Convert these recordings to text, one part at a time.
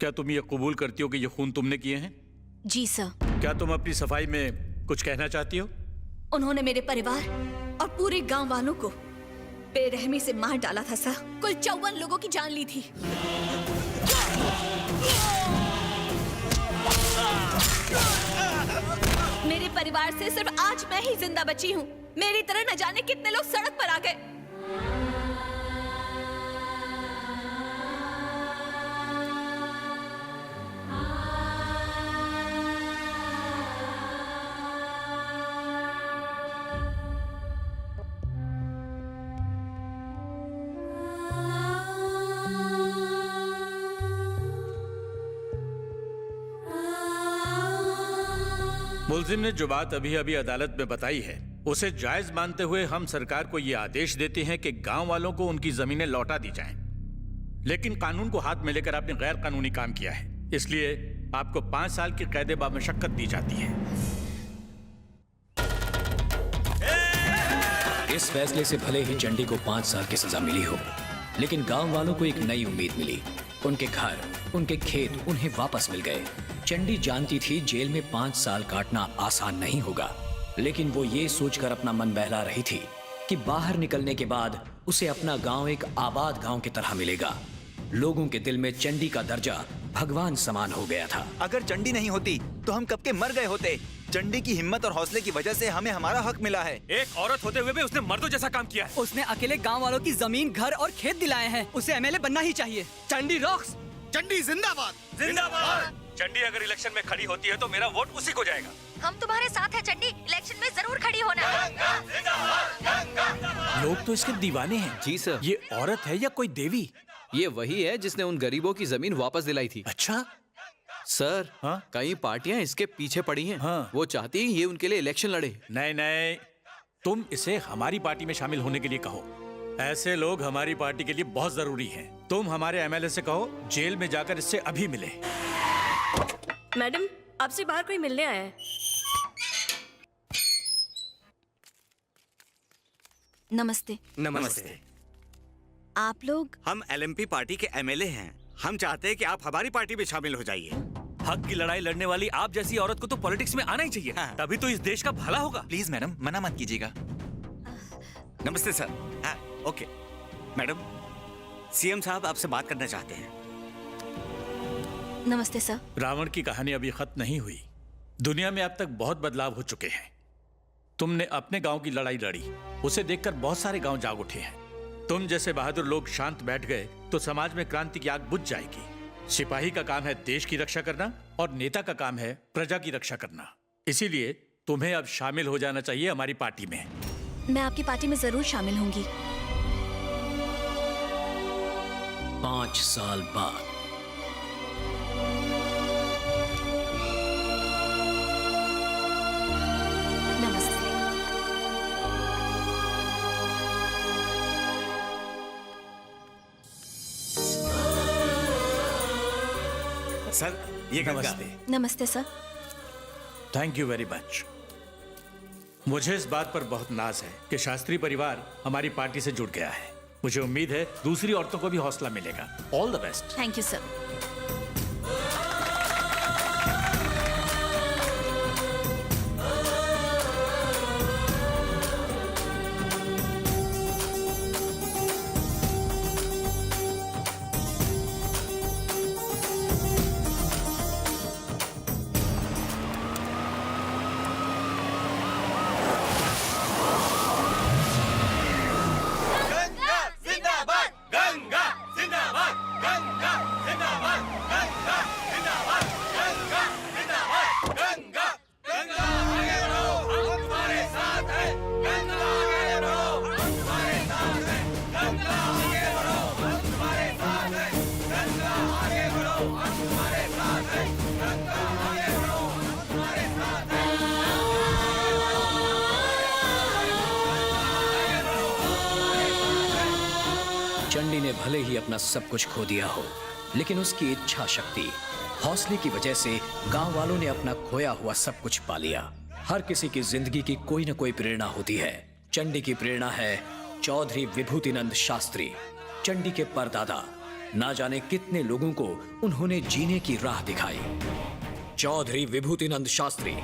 क्या तुम ये कबूल करती हो कि ये खून तुमने किए हैं? जी सर। क्या तुम अपनी सफाई में कुछ कहना चाहती हो? उन्होंने मेरे परिवार और पूरे गांव वालों को बेरहमी से मार डाला था सर। कुल 54 लोगों की जान ली थी। मेरे परिवार से सिर्फ आज मैं ही जिंदा बची हूँ। मेरी तरह न जाने कितने लोग सड़क पर आ गए। मुलजिम ने जो बात अभी अभी अदालत में बताई है उसे जायज मानते हुए हम सरकार को यह आदेश देते हैं कि गांव वालों को उनकी जमीनें लौटा दी जाएं। लेकिन कानून को हाथ में लेकर आपने गैर कानूनी काम किया है, इसलिए आपको 5 साल की कैद बामशक्कत दी जाती है। इस फैसले से भले ही चंडी को 5 साल की सजा मिली हो, लेकिन गांव वालों को एक नई उम्मीद मिली। उनके घर, उनके खेत उन्हें वापस मिल गए। चंडी जानती थी जेल में 5 साल काटना आसान नहीं होगा, लेकिन वो ये सोचकर अपना मन बहला रही थी कि बाहर निकलने के बाद उसे अपना गांव एक आबाद गांव की तरह मिलेगा। लोगों के दिल में चंडी का दर्जा भगवान समान हो गया था। अगर चंडी नहीं होती तो हम कब के मर गए होते। चंडी की हिम्मत और हौसले की वजह से हमें हमारा हक मिला है। एक औरत होते हुए भी उसने मर्दों जैसा काम किया है। उसने अकेले गांव वालों की जमीन, घर और खेत दिलाए हैं। उसे एमएलए बनना ही चाहिए। चंडी रॉक्स। चंडी जिंदाबाद। जिंदाबाद। चंडी अगर इलेक्शन में खड़ी होती है तो मेरा वोट उसी को जाएगा। हम तुम्हारे साथ हैं चंडी, इलेक्शन में जरूर खड़ी होना। लोग तो इसके दीवाने हैं। जी सर। ये औरत है या कोई देवी? ये वही है जिसने उन गरीबों की जमीन वापस दिलाई थी। अच्छा सर, हाँ? कई पार्टियां इसके पीछे पड़ी हैं। हाँ। वो चाहती हैं ये उनके लिए इलेक्शन लड़े। नहीं नहीं, तुम इसे हमारी पार्टी में शामिल होने के लिए कहो। ऐसे लोग हमारी पार्टी के लिए बहुत जरूरी हैं। तुम हमारे एमएलए से कहो जेल में जाकर इससे अभी मिले। मैडम, आपसे बाहर कोई मिलने आया है। नमस्ते। नमस्ते। आप लोग? हम एलएमपी पार्टी के एमएलए हैं। हम चाहते हैं कि आप हमारी पार्टी में शामिल हो जाइए। हक की लड़ाई लड़ने वाली आप जैसी औरत को तो पॉलिटिक्स में आना ही चाहिए। हाँ। तभी तो इस देश का भला होगा। प्लीज मैडम, मना मत कीजिएगा। नमस्ते सर। हाँ, ओके। मैडम, सीएम साहब आपसे बात करना चाहते हैं। नमस्ते सर। रावण की कहानी अभी खत्म नहीं हुई। दुनिया में अब तक बहुत बदलाव हो चुके हैं। तुमने अपने गांव की लड़ाई लड़ी, उसे देखकर बहुत सारे गांव जाग उठे हैं। तुम जैसे बहादुर लोग शांत बैठ गए तो समाज में क्रांति की आग बुझ जाएगी। सिपाही का काम है देश की रक्षा करना और नेता का काम है प्रजा की रक्षा करना। इसीलिए तुम्हें अब शामिल हो जाना चाहिए हमारी पार्टी में। मैं आपकी पार्टी में जरूर शामिल होंगी। 5 साल बाद नमस्ते। सर, ये गंगा। नमस्ते। नमस्ते sir. Thank you very much. मुझे इस बात पर बहुत नाज है कि शास्त्री परिवार हमारी पार्टी से जुड़ गया है। मुझे उम्मीद है दूसरी औरतों को भी हौसला मिलेगा। All the best. Thank you sir. Chandi ने भले ही अपना सब कुछ खो दिया हो, लेकिन उसकी इच्छा शक्ति, हौसले की वजह से गांव वालों ने अपना खोया हुआ सब कुछ पा लिया। हर किसी की जिंदगी की कोई न कोई प्रेरणा होती है। चंडी की प्रेरणा है चौधरी विभूतिनंद शास्त्री, चंडी के परदादा। ना जाने कितने लोगों को उन्होंने जीने की राह दिखाई। चौधरी विभूतिनंद शास्त्री,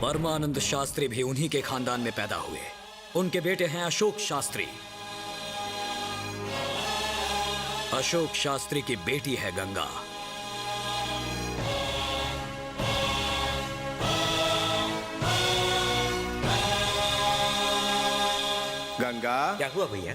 परमानंद शास्त्री भी उन्हीं के खानदान में पैदा हुए। उनके बेटे हैं अशोक शास्त्री। अशोक शास्त्री की बेटी है गंगा। गंगा, क्या हुआ भैया?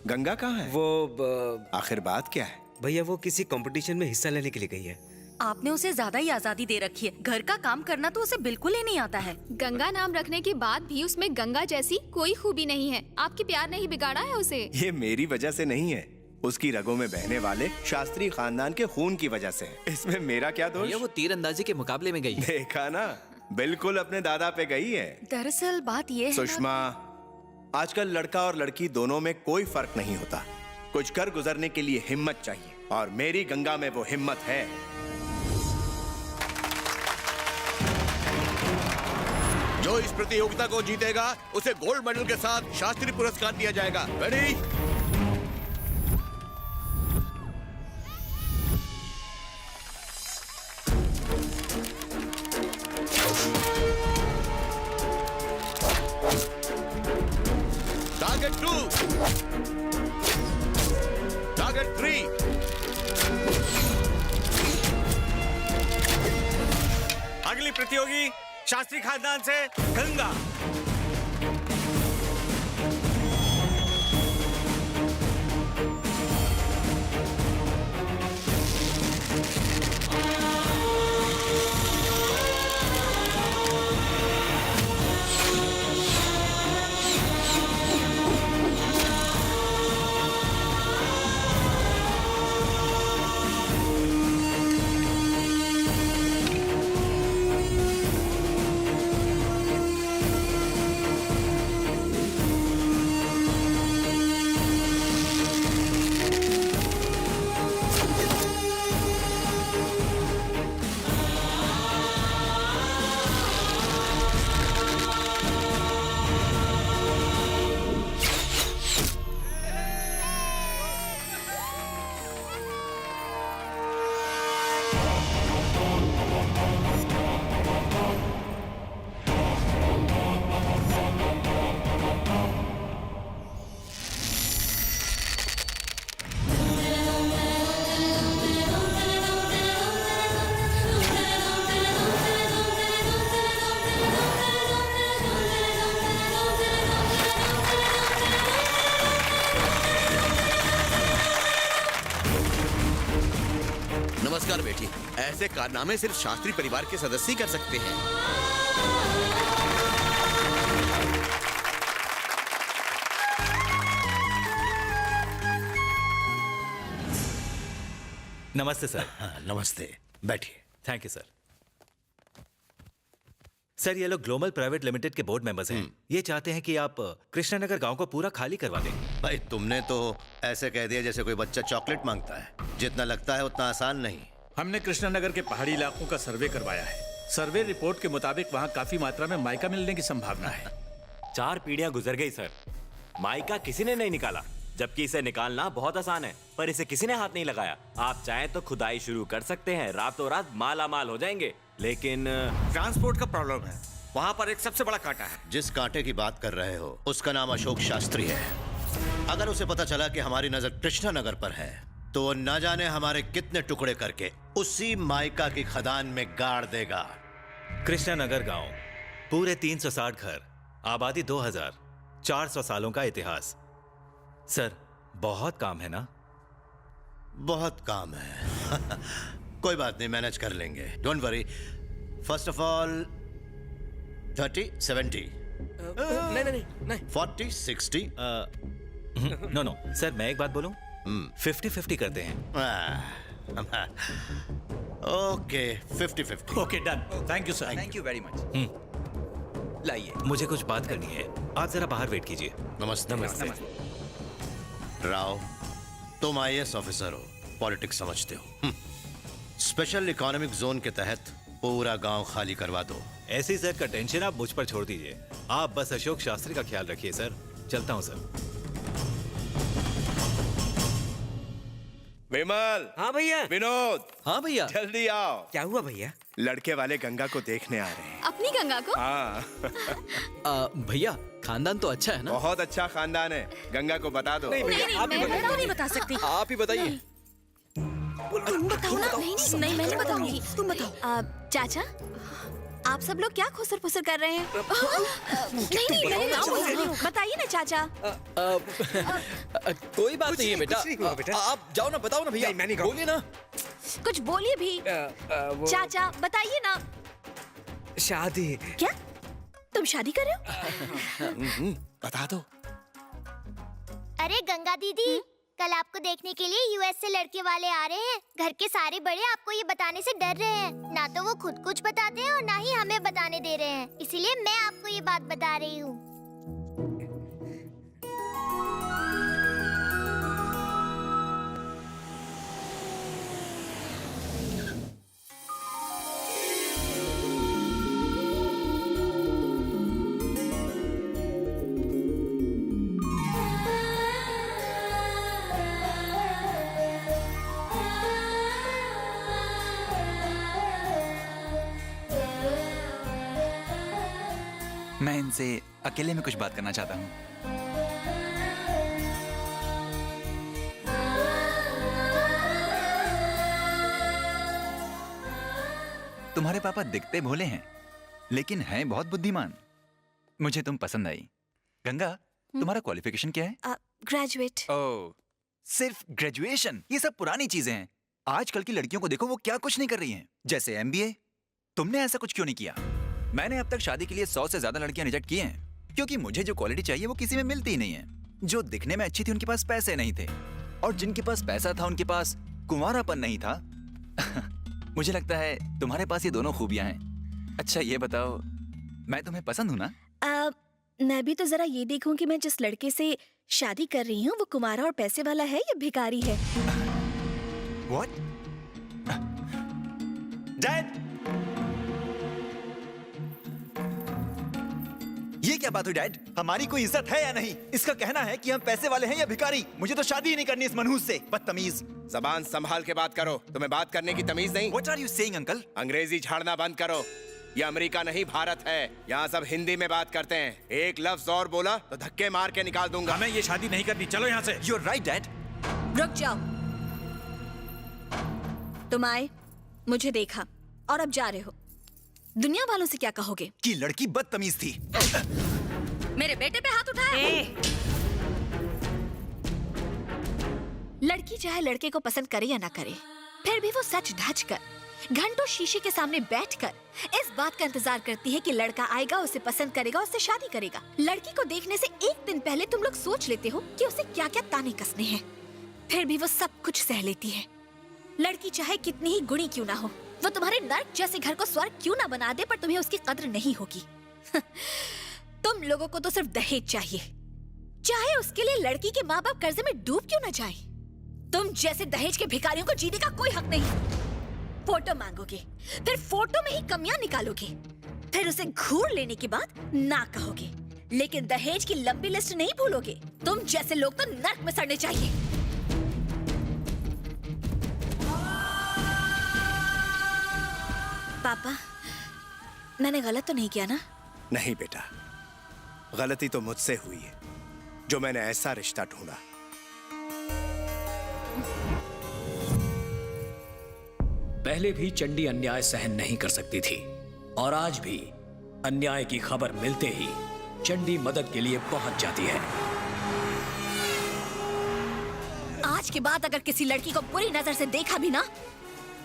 गंगा कहाँ है? वो आखिर बात क्या है? भैया वो किसी कंपटीशन में हिस्सा लेने के लिए गई है। आपने उसे ज्यादा ही आजादी दे रखी है। घर का काम करना तो उसे बिल्कुल ही नहीं आता है। गंगा नाम रखने के बाद भी उसमें गंगा जैसी कोई खूबी नहीं है। आपके प्यार ने ही बिगाड़ा है उसे। ये मेरी वजह से नहीं है, उसकी रगों में बहने वाले शास्त्री खानदान के खून की वजह से। इसमें मेरा क्या दोष? ये वो तीरंदाजी के मुकाबले में गई है। देखा ना, बिल्कुल अपने दादा पे गई है। दरअसल बात ये है सुषमा, आजकल लड़का और लड़की दोनों में कोई फर्क नहीं होता। कुछ कर गुजरने के लिए हिम्मत चाहिए, और मेरी गंगा में वो हिम्मत है। जो इस प्रतियोगिता को जीतेगा उसे गोल्ड मेडल के साथ शास्त्री पुरस्कार दिया जाएगा। रेडी? Target 2, target 3। अगली प्रतियोगी शास्त्री खानदान से गंगा। नमस्कार बेटी। ऐसे कारनामे सिर्फ शास्त्री परिवार के सदस्य ही कर सकते हैं। नमस्ते सर। हाँ, नमस्ते, बैठिए। Thank you sir. सर ये लोग ग्लोबल प्राइवेट लिमिटेड के बोर्ड मेंबर्स हैं। ये चाहते हैं कि आप कृष्णानगर गांव को पूरा खाली करवा दें। भाई तुमने तो ऐसे कह दिया जैसे कोई बच्चा चॉकलेट मांगता है। जितना लगता है उतना आसान नहीं। हमने कृष्णानगर के पहाड़ी इलाकों का सर्वे करवाया है। सर्वे रिपोर्ट के मुताबिक वहाँ काफी मात्रा में माइका मिलने की संभावना है। 4 पीढ़ियां गुजर गई सर, माइका किसी ने नहीं निकाला, जबकि इसे निकालना बहुत आसान है, पर इसे किसी ने हाथ नहीं लगाया। आप चाहें तो खुदाई शुरू कर सकते हैं, रातों रात माला माल हो जाएंगे, लेकिन ट्रांसपोर्ट का प्रॉब्लम है। वहाँ पर एक सबसे बड़ा कांटा है। जिस कांटे की बात कर रहे हो उसका नाम अशोक शास्त्री है। अगर उसे पता चला कि हमारी नजर कृष्णानगर पर है तो वो न जाने हमारे कितने टुकड़े करके उसी माइका की खदान में गाड़ देगा। कृष्णानगर गांव, पूरे 360 घर, आबादी 2000, 400 सालों का इतिहास। सर बहुत काम है ना? बहुत काम है। कोई बात नहीं, मैनेज कर लेंगे, don't worry. First of all 30, 70, नहीं 40, 60। नो सर, मैं एक बात बोलूं? 50-50 करते हैं। Okay, 50-50। Okay, done. Thank you sir. Thank you very much. लाइए, मुझे कुछ बात करनी है, आप जरा बाहर वेट कीजिए। नमस्ते। राव, तुम IAS ऑफिसर हो, पॉलिटिक्स समझते हो। स्पेशल इकोनॉमिक जोन के तहत पूरा गांव खाली करवा दो। ऐसी सर का टेंशन आप मुझ पर छोड़ दीजिए। आप बस अशोक शास्त्री का ख्याल रखिए सर। चलता हूं सर। विमल। हाँ भैया। विनोद। हाँ भैया। जल्दी आओ। क्या हुआ भैया? लड़के वाले गंगा को देखने आ रहे हैं। अपनी गंगा को? हाँ। भैया खानदान तो अच्छा है ना? बहुत अच्छा खानदान है, गंगा को बता दो। नहीं भैया, आप ही मैं तो नहीं बता सकती। आप ही बताइए। तुम बताओ ना। नहीं मैं नहीं बताऊंगी, तुम बताओ। चाचा, आप सब लोग क्या खुसर फुसर कर रहे हैं? नहीं मैंने ना बोला। बताइए ना चाचा। कोई बात नहीं है बेटा। आप जाओ ना, बताओ ना भैया। बोलिए ना। कुछ बोलिए भी। चाचा बताइए ना। शादी। क्या तुम शादी कर रहे हो? बता दो। अरे गंगा दीदी, कल आपको देखने के लिए यूएस से लड़के वाले आ रहे हैं। घर के सारे बड़े आपको ये बताने से डर रहे हैं। ना तो वो खुद कुछ बताते हैं और ना ही हमें बताने दे रहे हैं। इसीलिए मैं आपको ये बात बता रही हूँ। मैं इनसे अकेले में कुछ बात करना चाहता हूँ। तुम्हारे पापा दिखते भोले हैं, लेकिन हैं बहुत बुद्धिमान। मुझे तुम पसंद आई। गंगा, तुम्हारा क्वालिफिकेशन क्या है? ग्रेजुएट। ओह, सिर्फ ग्रेजुएशन? ये सब पुरानी चीजें हैं। आजकल की लड़कियों को देखो, वो क्या कुछ नहीं कर रही हैं। जैसे एमबीए। तुमने ऐसा कुछ क्यों नहीं किया? मैंने अब तक शादी के लिए 100 से ज्यादा लड़कियां रिजेक्ट की हैं, क्योंकि मुझे जो क्वालिटी चाहिए वो किसी में मिलती ही नहीं है। जो दिखने में अच्छी थी उनके पास पैसे नहीं थे, और जिनके पास पैसा था उनके पास कुंवारापन नहीं था। मुझे लगता है तुम्हारे पास ये दोनों खूबियां हैं। अच्छा ये बताओ, मैं तुम्हें पसंद हूं ना? मैं भी तो जरा ये देखूं कि मैं जिस लड़के से शादी कर रही हूँ वो कुंवारा और पैसे वाला है या भिखारी है। What? Dad! ये क्या बात हुई डैड? हमारी कोई इज्जत है या नहीं? इसका कहना है कि हम पैसे वाले हैं या भिखारी। मुझे तो शादी ही नहीं करनी इस मनहूस से। बदतमीज। जबान संभाल के बात करो। तुम्हें बात करने की तमीज नहीं? What are you saying, uncle? अंग्रेजी झाड़ना बंद करो। ये अमेरिका नहीं भारत है। यहाँ सब हिंदी में बात करते हैं। एक लफ्ज और बोला तो धक्के मार के निकाल दूंगा। हमें ये शादी नहीं करनी, चलो यहाँ से। You're right, Dad. रुक जाओ। तुम आए, मुझे देखा और अब जा रहे हो। दुनिया वालों से क्या कहोगे? कि लड़की बदतमीज थी। मेरे बेटे पे हाथ उठाया। लड़की चाहे लड़के को पसंद करे या ना करे, फिर भी वो सच ढच कर घंटों शीशे के सामने बैठकर इस बात का इंतजार करती है कि लड़का आएगा, उसे पसंद करेगा, उससे शादी करेगा। लड़की को देखने से एक दिन पहले तुम लोग सोच लेते हो कि उसे क्या क्या ताने कसने हैं, फिर भी वो सब कुछ सह लेती है। लड़की चाहे कितनी ही गुणी क्यों ना हो, वो तुम्हारे नर्क जैसे घर को स्वर्ग क्यों ना बना दे, पर तुम्हें उसकी कद्र नहीं होगी। तुम लोगों को तो सिर्फ दहेज चाहिए, चाहे उसके लिए लड़की के माँ बाप कर्जे में डूब क्यों ना जाए। तुम जैसे दहेज के भिखारियों को जीने का कोई हक नहीं। फोटो मांगोगे, फिर फोटो में ही कमियां निकालोगे, फिर उसे घूर लेने के बाद ना कहोगे, लेकिन दहेज की लंबी लिस्ट नहीं भूलोगे। तुम जैसे लोग तो नर्क में सड़ने चाहिए। पापा, मैंने गलत तो नहीं किया ना? नहीं बेटा, गलती तो मुझसे हुई है जो मैंने ऐसा रिश्ता ढूंढा। पहले भी चंडी अन्याय सहन नहीं कर सकती थी, और आज भी अन्याय की खबर मिलते ही चंडी मदद के लिए पहुंच जाती है। आज के बाद अगर किसी लड़की को बुरी नजर से देखा भी ना,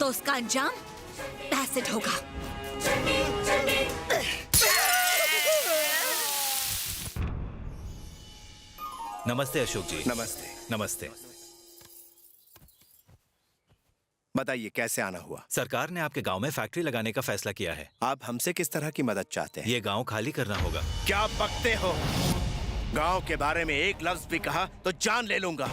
तो उसका अंजाम एसिड होगा। नमस्ते अशोक जी। नमस्ते। नमस्ते। बताइए कैसे आना हुआ? सरकार ने आपके गांव में फैक्ट्री लगाने का फैसला किया है। आप हमसे किस तरह की मदद चाहते हैं? ये गांव खाली करना होगा। क्या बकते हो? गांव के बारे में एक लफ्ज भी कहा तो जान ले लूंगा।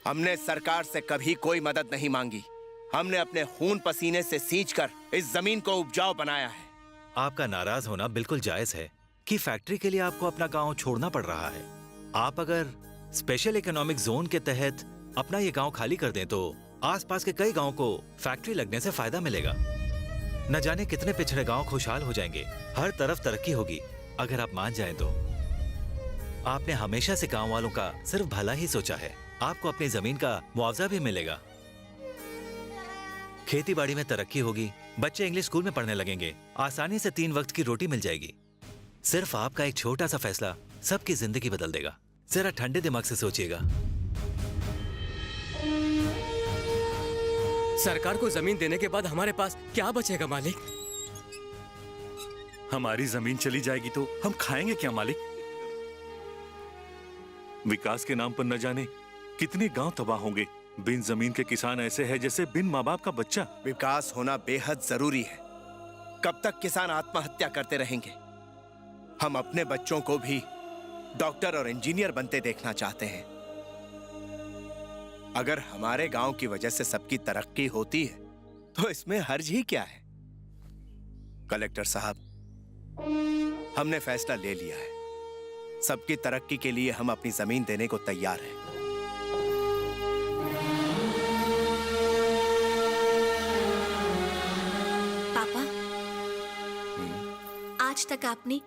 हमने सरकार से कभी कोई मदद नहीं मांगी। हमने अपने खून पसीने से सींचकर इस जमीन को उपजाऊ बनाया है। आपका नाराज होना बिल्कुल जायज है कि फैक्ट्री के लिए आपको अपना गांव छोड़ना पड़ रहा है। आप अगर स्पेशल इकोनॉमिक जोन के तहत अपना ये गांव खाली कर दें तो आसपास के कई गांव को फैक्ट्री लगने से फायदा मिलेगा। न जाने कितने पिछड़े गांव खुशहाल हो जाएंगे, हर तरफ तरक्की होगी। अगर आप मान जाएं तो आपने हमेशा से गांव वालों का सिर्फ भला ही सोचा है। आपको अपनी जमीन का मुआवजा भी मिलेगा, खेती बाड़ी में तरक्की होगी, बच्चे इंग्लिश स्कूल में पढ़ने लगेंगे, आसानी से 3 वक्त की रोटी मिल जाएगी। सिर्फ आपका एक छोटा सा फैसला सबकी जिंदगी बदल देगा। जरा ठंडे दिमाग से सोचिएगा। सरकार को जमीन देने के बाद हमारे पास क्या बचेगा मालिक? हमारी जमीन चली जाएगी तो हम खाएंगे क्या मालिक? विकास के नाम पर न जाने कितने गांव तबाह होंगे। बिन जमीन के किसान ऐसे हैं जैसे बिन माँ बाप का बच्चा। विकास होना बेहद जरूरी है। कब तक किसान आत्महत्या करते रहेंगे? हम अपने बच्चों को भी डॉक्टर और इंजीनियर बनते देखना चाहते हैं। अगर हमारे गांव की वजह से सबकी तरक्की होती है तो इसमें हर्ज ही क्या है? कलेक्टर साहब, हमने फैसला ले लिया है। सबकी तरक्की के लिए हम अपनी जमीन देने को तैयार हैं। पापा, आज तक आपने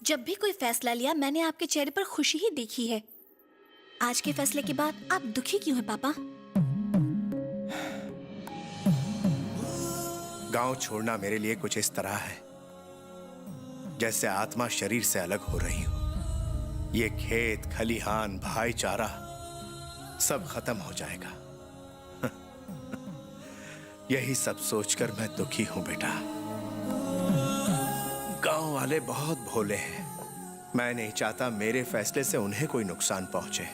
जब भी कोई फैसला लिया मैंने आपके चेहरे पर खुशी ही देखी है। आज के फैसले के बाद आप दुखी क्यों हैं पापा? गांव छोड़ना मेरे लिए कुछ इस तरह है जैसे आत्मा शरीर से अलग हो रही हो। ये खेत, खलिहान, भाईचारा सब खत्म हो जाएगा। यही सब सोचकर मैं दुखी हूं बेटा। गांव वाले बहुत भोले हैं। मैं नहीं चाहता मेरे फैसले से उन्हें कोई नुकसान पहुंचे।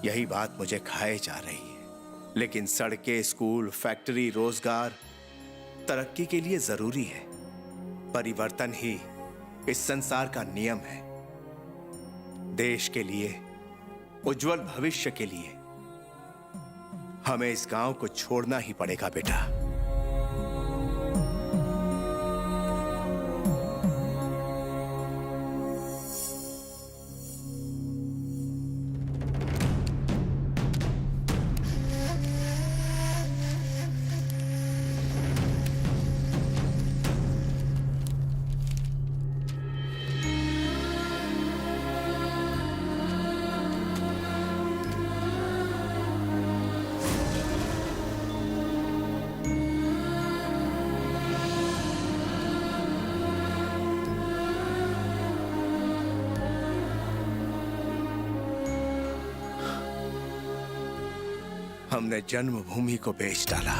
यही बात मुझे खाए जा रही है। लेकिन सड़कें, स्कूल, फैक्ट्री, रोजगार तरक्की के लिए जरूरी है। परिवर्तन ही इस संसार का नियम है। देश के लिए, उज्जवल भविष्य के लिए हमें इस गांव को छोड़ना ही पड़ेगा बेटा। हमने जन्मभूमि को बेच डाला।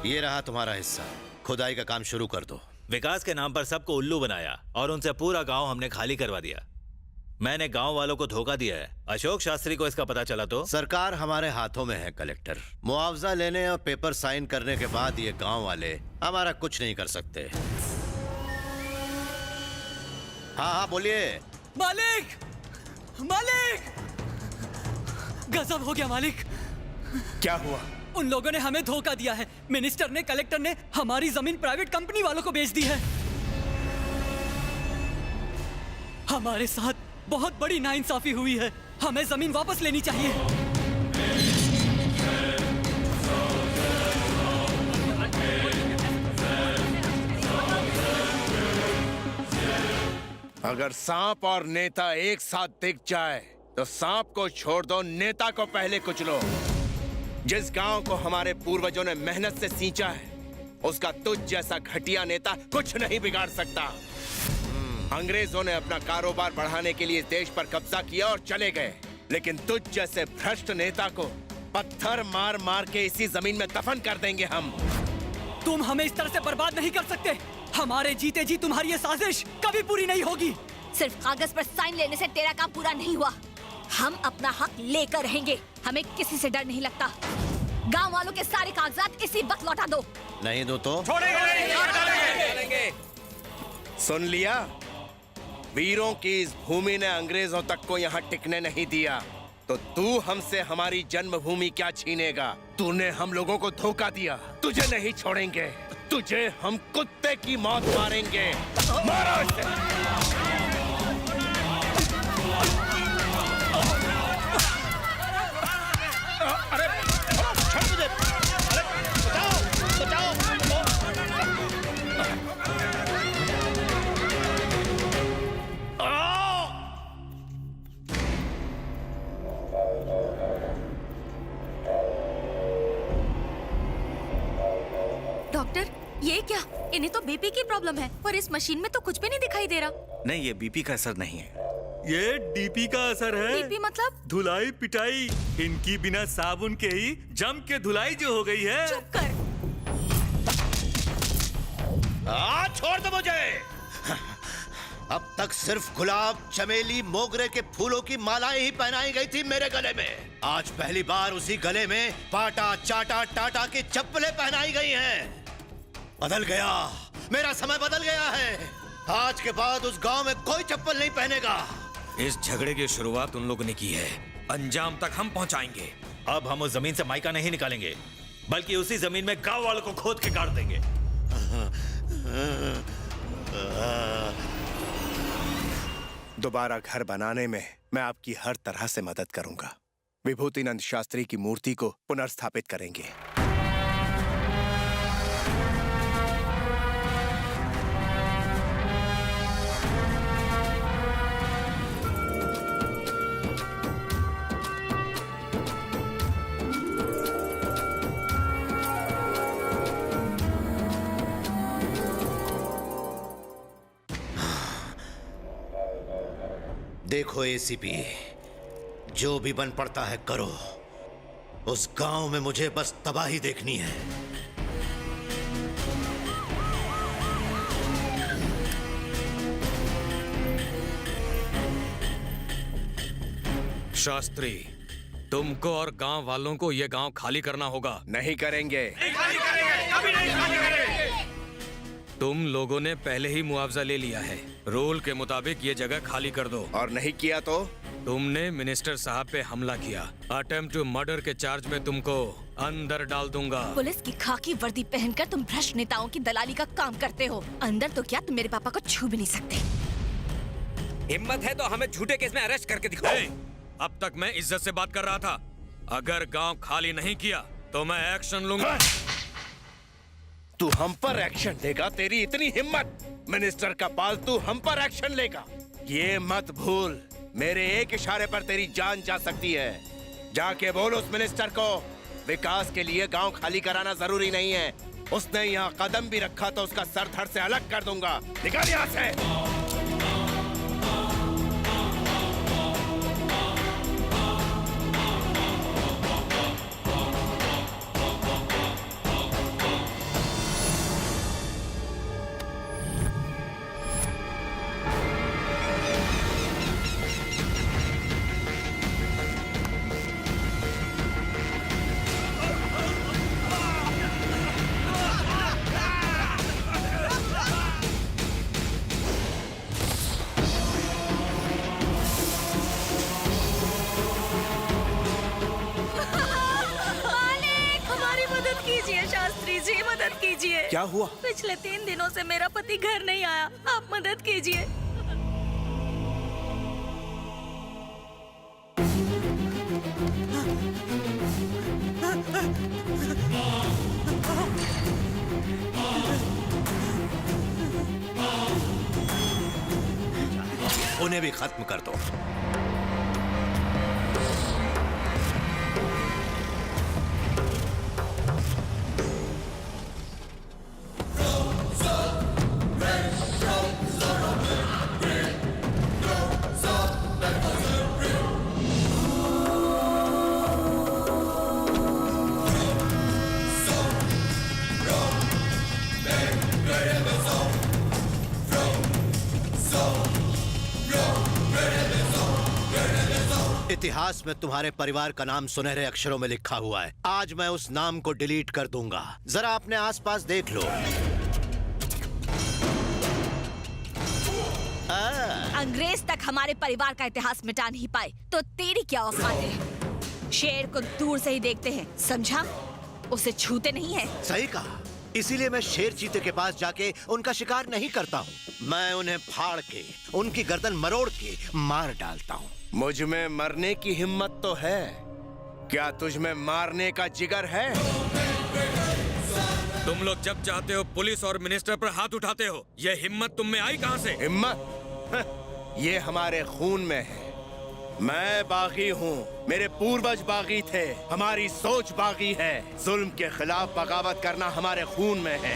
ये रहा तुम्हारा हिस्सा। खुदाई का काम शुरू कर दो। विकास के नाम पर सबको उल्लू बनाया और उनसे पूरा गांव हमने खाली करवा दिया। मैंने गांव वालों को धोखा दिया है। अशोक शास्त्री को इसका पता चला तो? सरकार हमारे हाथों में है कलेक्टर। मुआवजा लेने और पेपर साइन करने के बाद ये गांव वाले हमारा कुछ नहीं कर सकते। हाँ हाँ बोलिए। मालिक, मालिक, गजब हो गया मालिक। क्या हुआ? उन लोगों ने हमें धोखा दिया है। मिनिस्टर ने, कलेक्टर ने हमारी जमीन प्राइवेट कंपनी वालों को बेच दी है। हमारे साथ बहुत बड़ी नाइंसाफी हुई है। हमें जमीन वापस लेनी चाहिए। अगर सांप और नेता एक साथ दिख जाए तो सांप को छोड़ दो, नेता को पहले कुचलो। जिस गांव को हमारे पूर्वजों ने मेहनत से सींचा है उसका तुझ जैसा घटिया नेता कुछ नहीं बिगाड़ सकता। अंग्रेजों ने अपना कारोबार बढ़ाने के लिए देश पर कब्जा किया और चले गए, लेकिन तुझ जैसे भ्रष्ट नेता को पत्थर मार मार के इसी जमीन में दफन कर देंगे हम। तुम हमें इस तरह से बर्बाद नहीं कर सकते। हमारे जीते जी तुम्हारी ये साजिश कभी पूरी नहीं होगी। सिर्फ कागज पर साइन लेने से तेरा काम पूरा नहीं हुआ। हम अपना हक लेकर रहेंगे। हमें किसी से डर नहीं लगता। गांव वालों के सारे कागजात इसी वक्त लौटा दो। नहीं दो तो सुन लिया? वीरों की इस भूमि ने अंग्रेजों तक को यहाँ टिकने नहीं दिया, तो तू हमसे हमारी जन्मभूमि क्या छीनेगा? तूने हम लोगों को धोखा दिया, तुझे नहीं छोड़ेंगे। तुझे हम कुत्ते की मौत मारेंगे। मारो इसे। डॉक्टर, ये क्या? इन्हें तो बीपी की प्रॉब्लम है और इस मशीन में तो कुछ भी नहीं दिखाई दे रहा। नहीं, ये बीपी का असर नहीं है। ये डीपी का असर है। बीपी मतलब? धुलाई पिटाई। इनकी बिना साबुन के ही जम के धुलाई जो हो गई है। चुप कर। छोड़ दो मुझे। अब तक सिर्फ गुलाब, चमेली, मोगरे के फूलों की मालाएं ही पहनाई गई थी मेरे गले में। आज पहली बार उसी गले में पाटा, चाटा, टाटा की चप्पलें पहनाई गई हैं। बदल गया, मेरा समय बदल गया है। आज के बाद उस गांव में कोई चप्पल नहीं पहनेगा। इस झगड़े की शुरुआत उन लोगों ने की है, अंजाम तक हम पहुंचाएंगे। अब हम उस जमीन से माइका नहीं निकालेंगे, बल्कि उसी जमीन में गांव वालों को खोद के काट देंगे। दोबारा घर बनाने में मैं आपकी हर तरह से मदद करूंगा। विभूतिनंद शास्त्री की मूर्ति को पुनर्स्थापित करेंगे। देखो एसीपी, जो भी बन पड़ता है करो। उस गांव में मुझे बस तबाही देखनी है। शास्त्री, तुमको और गांव वालों को ये गांव खाली करना होगा। नहीं करेंगे। तुम लोगों ने पहले ही मुआवजा ले लिया है। रूल के मुताबिक ये जगह खाली कर दो। और नहीं किया तो? तुमने मिनिस्टर साहब पे हमला किया। अटेम्प्ट टू मर्डर के चार्ज में तुमको अंदर डाल दूंगा। पुलिस की खाकी वर्दी पहनकर तुम भ्रष्ट नेताओं की दलाली का काम करते हो। अंदर तो क्या, तुम मेरे पापा को छू भी नहीं सकते। हिम्मत है तो हमें झूठे केस में अरेस्ट करके दिखाओ। अब तक मैं इज्जत से बात कर रहा था। अगर गांव खाली नहीं किया तो मैं एक्शन लूंगा। तू हम पर एक्शन लेगा? तेरी इतनी हिम्मत? मिनिस्टर का बाल तू हम पर एक्शन लेगा? ये मत भूल, मेरे एक इशारे पर तेरी जान जा सकती है। जाके बोल उस मिनिस्टर को, विकास के लिए गांव खाली कराना जरूरी नहीं है। उसने यहाँ कदम भी रखा तो उसका सर धड़ से अलग कर दूंगा। निकल यहाँ से। क्या हुआ? पिछले 3 दिनों से मेरा पति घर नहीं आया। आप मदद कीजिए। उन्हें भी खत्म कर दो। इतिहास में तुम्हारे परिवार का नाम सुनहरे अक्षरों में लिखा हुआ है। आज मैं उस नाम को डिलीट कर दूंगा। जरा अपने आसपास देख लो। अंग्रेज तक हमारे परिवार का इतिहास मिटा नहीं पाए, तो तेरी क्या औकात है? शेर को दूर से ही देखते हैं, समझा? उसे छूते नहीं है। सही कहा। इसीलिए मैं शेर चीते के पास जाके उनका शिकार नहीं करता हूँ। मैं उन्हें फाड़ के, उनकी गर्दन मरोड़ के मार डालता हूँ। मुझ में मरने की हिम्मत तो है, क्या तुझ में मारने का जिगर है? तुम लोग जब चाहते हो पुलिस और मिनिस्टर पर हाथ उठाते हो। ये हिम्मत तुम में आई कहाँ से? हिम्मत ये हमारे खून में है। मैं बागी हूँ, मेरे पूर्वज बागी थे, हमारी सोच बागी है। जुल्म के खिलाफ बगावत करना हमारे खून में है।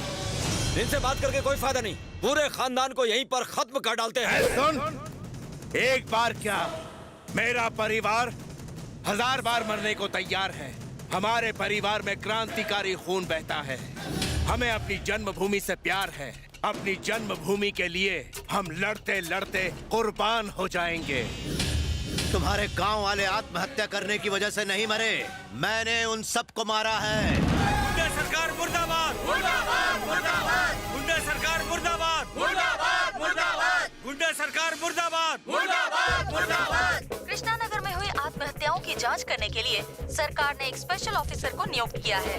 इनसे बात करके कोई फायदा नहीं, पूरे खानदान को यहीं पर खत्म कर डालते हैं। सुन, एक बार क्या, मेरा परिवार 1000 बार मरने को तैयार है। हमारे परिवार में क्रांतिकारी खून बहता है। हमें अपनी जन्मभूमि से प्यार है। अपनी जन्मभूमि के लिए हम लड़ते लड़ते कुर्बान हो जाएंगे। तुम्हारे गांव वाले आत्महत्या करने की वजह से नहीं मरे, मैंने उन सबको मारा है। गुंडा सरकार मुर्दाबाद! मुर्दाबाद! मुर्दाबाद! गुंडा सरकार मुर्दाबाद! मुर्दाबाद! मुर्दाबाद! गुंडा सरकार मुर्दाबाद! मुर्दाबाद! मुर्दाबाद! कृष्णा नगर में हुई आत्महत्याओं की जांच करने के लिए सरकार ने एक स्पेशल ऑफिसर को नियुक्त किया है।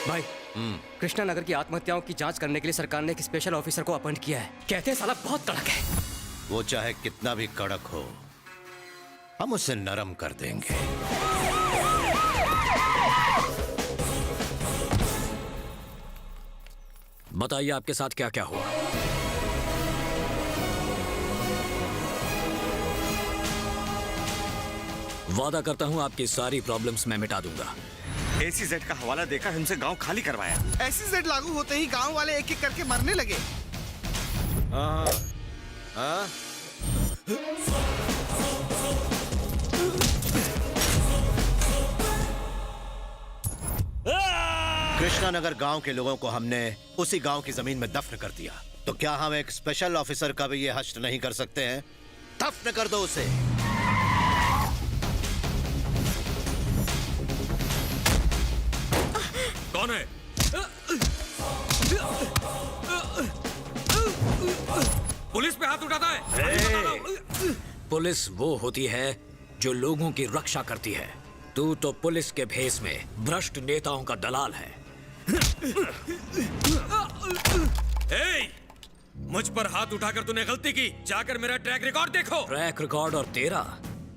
भाई, कृष्णा नगर की आत्महत्याओं की जांच करने के लिए सरकार ने एक स्पेशल ऑफिसर को अपॉइंट किया है। कहते हैं साला बहुत कड़क है। वो चाहे कितना भी कड़क हो, हम उसे नरम कर देंगे। बताइए आपके साथ क्या क्या हुआ? वादा करता हूं आपकी सारी प्रॉब्लम्स मैं मिटा दूंगा। ACZ का हवाला देकर हमसे गांव खाली करवाया। ACZ लागू होते ही गांव वाले एक एक करके मरने लगे। कृष्णा नगर गांव के लोगों को हमने उसी गांव की जमीन में दफन कर दिया, तो क्या हम एक स्पेशल ऑफिसर का भी ये हश्र नहीं कर सकते हैं? दफन कर दो उसे। कौन है? पुलिस पे हाथ उठाता है? पुलिस वो होती है जो लोगों की रक्षा करती है। तू तो पुलिस के भेष में भ्रष्ट नेताओं का दलाल है। मुझ पर हाथ उठाकर तूने गलती की, जाकर मेरा ट्रैक रिकॉर्ड देखो। ट्रैक रिकॉर्ड और तेरा?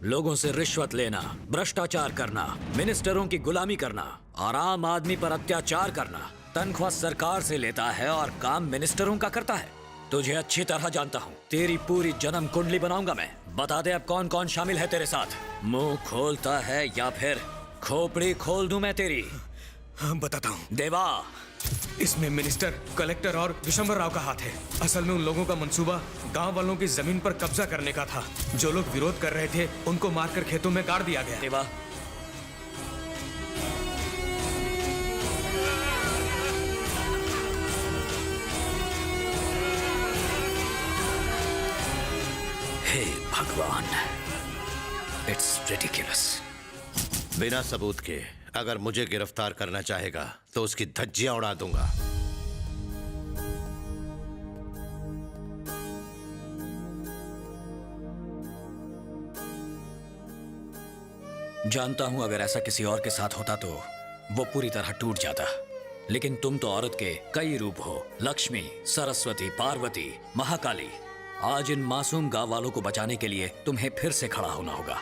लोगों से रिश्वत लेना, भ्रष्टाचार करना, मिनिस्टरों की गुलामी करना और आम आदमी पर अत्याचार करना। तनख्वाह सरकार से लेता है और काम मिनिस्टरों का करता है। तुझे अच्छी तरह जानता हूँ, तेरी पूरी जन्म कुंडली बनाऊंगा मैं। बता दे अब कौन कौन शामिल है तेरे साथ। मुंह खोलता है या फिर खोपड़ी खोल दूं मैं तेरी? बताता हूँ। देवा, इसमें मिनिस्टर, कलेक्टर और विशंबर राव का हाथ है। असल में उन लोगों का मंसूबा गांव वालों की जमीन पर कब्जा करने का था। जो लोग विरोध कर रहे थे उनको मारकर खेतों में गाड़ दिया गया। देवा, हे भगवान, इट्स रिडिकुलस। बिना सबूत के अगर मुझे गिरफ्तार करना चाहेगा तो उसकी धज्जियां उड़ा दूंगा। जानता हूं अगर ऐसा किसी और के साथ होता तो वो पूरी तरह टूट जाता, लेकिन तुम तो औरत के कई रूप हो। लक्ष्मी, सरस्वती, पार्वती, महाकाली। आज इन मासूम गांव वालों को बचाने के लिए तुम्हें फिर से खड़ा होना होगा।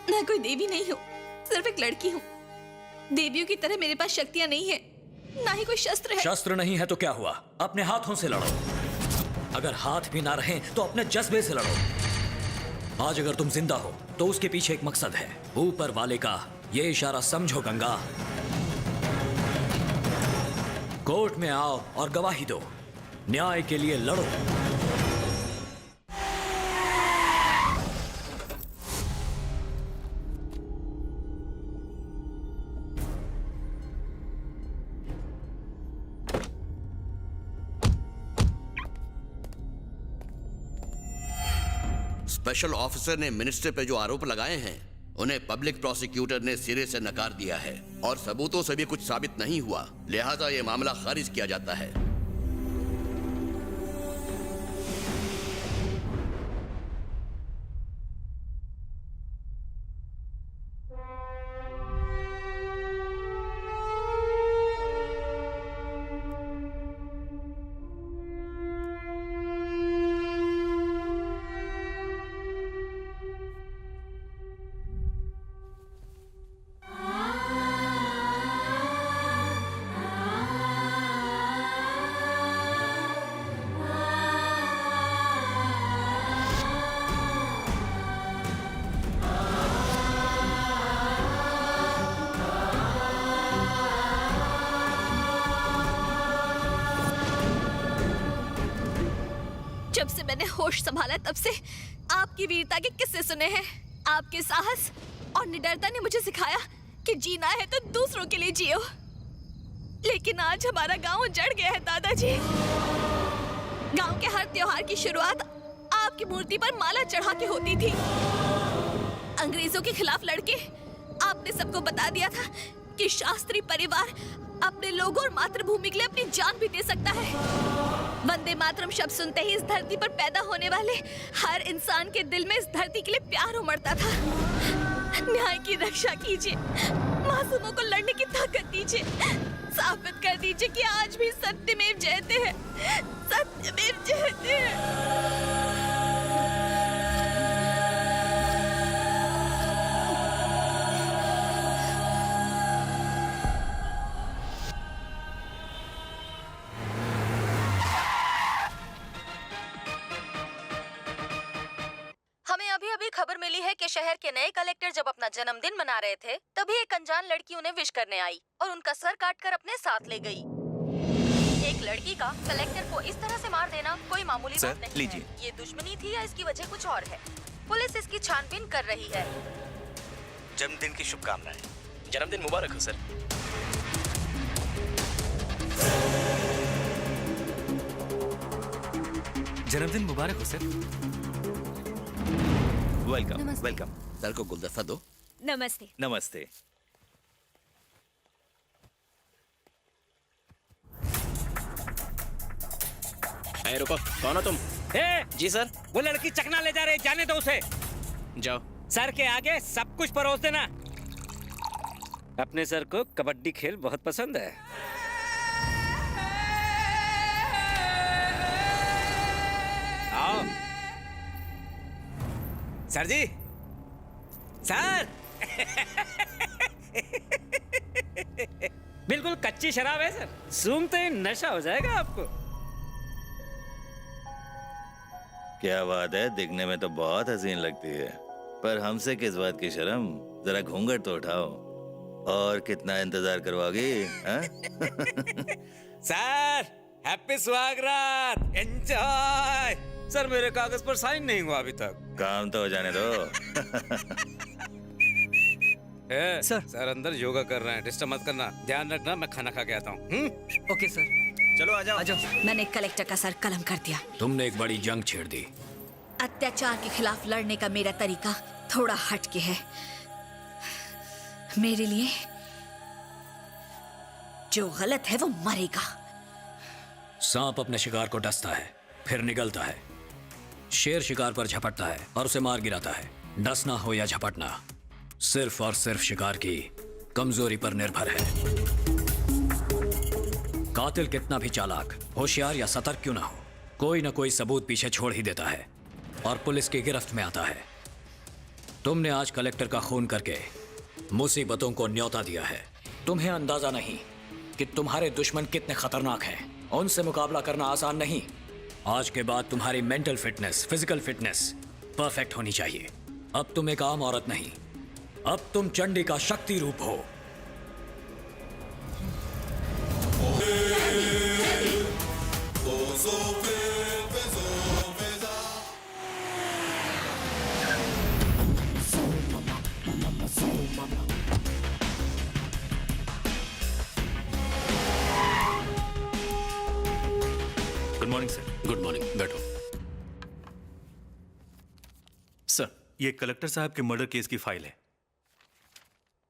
मैं कोई देवी नहीं हूँ, सिर्फ एक लड़की हूँ। देवियों की तरह मेरे पास शक्तियाँ नहीं है, ना ही कोई शस्त्र है। शस्त्र नहीं है तो क्या हुआ? अपने हाथों से लड़ो। अगर हाथ भी ना रहे तो अपने जज्बे से लड़ो। आज अगर तुम जिंदा हो तो उसके पीछे एक मकसद है। ऊपर वाले का ये इशारा समझो गंगा। कोर्ट में आओ और गवाही दो, न्याय के लिए लड़ो। स्पेशल ऑफिसर ने मिनिस्टर पे जो आरोप लगाए हैं उन्हें पब्लिक प्रोसिक्यूटर ने सिरे से नकार दिया है और सबूतों से भी कुछ साबित नहीं हुआ, लिहाजा ये मामला खारिज किया जाता है। जब से मैंने होश संभाला तब से आपकी वीरता के किस्से सुने हैं। आपके साहस और निडरता ने मुझे सिखाया कि जीना है तो दूसरों के लिए जियो। लेकिन आज हमारा गांव उजड़ गया है दादाजी। गांव के हर त्योहार की शुरुआत आपकी मूर्ति पर माला चढ़ा के होती थी। अंग्रेजों के खिलाफ लड़के आपने सबको बता दिया था कि शास्त्री परिवार अपने लोगों और मातृभूमि के लिए अपनी जान भी दे सकता है। वंदे मातरम शब्द सुनते ही इस धरती पर पैदा होने वाले हर इंसान के दिल में इस धरती के लिए प्यार उमड़ता था। न्याय की रक्षा कीजिए, मासूमों को लड़ने की ताकत दीजिए, साबित कर दीजिए कि आज भी सत्यमेव जयते हैं, सत्यमेव जयते हैं। खबर मिली है कि शहर के नए कलेक्टर जब अपना जन्मदिन मना रहे थे तभी एक अनजान लड़की उन्हें विश करने आई और उनका सर काटकर अपने साथ ले गई। एक लड़की का कलेक्टर को इस तरह से मार देना कोई मामूली बात नहीं है। ये दुश्मनी थी या इसकी वजह कुछ और है? पुलिस इसकी छानबीन कर रही है। जन्मदिन की शुभकामनाएं। जन्मदिन मुबारक हो सर। जन्मदिन मुबारक हो सर। Welcome welcome. सर को गुलदस्ता दो। नमस्ते। नमस्ते। रुको, कौन हो तुम? जी सर। वो लड़की चकना ले जा रही, जाने दो उसे। जाओ। सर के आगे सब कुछ परोस देना। अपने सर को कबड्डी खेल बहुत पसंद है। आओ। सर जी, सर। बिल्कुल कच्ची शराब है सर, सूंघते ही नशा हो जाएगा आपको। क्या बात है, दिखने में तो बहुत हसीन लगती है, पर हमसे किस बात की शर्म? जरा घूंघट तो उठाओ। और कितना इंतजार करवाओगी? सर, हैप्पी सुहागरात, एंजॉय। सर, मेरे कागज पर साइन नहीं हुआ अभी तक। काम तो हो जाने दो। सर अंदर योगा कर रहे हैं, डिस्टर्ब मत करना। ध्यान रखना, मैं खाना खा के आता हूँ। Okay sir. चलो आ जाओ। मैंने कलेक्टर का सर कलम कर दिया। तुमने एक बड़ी जंग छेड़ दी। अत्याचार के खिलाफ लड़ने का मेरा तरीका थोड़ा हटके है। मेरे लिए जो गलत है वो मरेगा। सांप अपने शिकार को डसता है, फिर निगलता है। शेर शिकार पर झपटता है और उसे मार गिराता है। डसना हो या झपटना, सिर्फ और सिर्फ शिकार की कमजोरी पर निर्भर है। कातिल कितना भी चालाक, होशियार या सतर्क क्यों ना हो, कोई ना कोई सबूत पीछे छोड़ ही देता है और पुलिस की गिरफ्त में आता है। तुमने आज कलेक्टर का खून करके मुसीबतों को न्योता दिया है। तुम्हें अंदाजा नहीं कि तुम्हारे दुश्मन कितने खतरनाक हैं। उनसे मुकाबला करना आसान नहीं। आज के बाद तुम्हारी mental fitness, physical fitness perfect होनी चाहिए। अब तुम एक आम औरत नहीं, अब तुम चंडी का शक्ति रूप हो। Good morning sir. Good morning, बैठो। ये कलेक्टर साहब के मर्डर केस की फाइल है।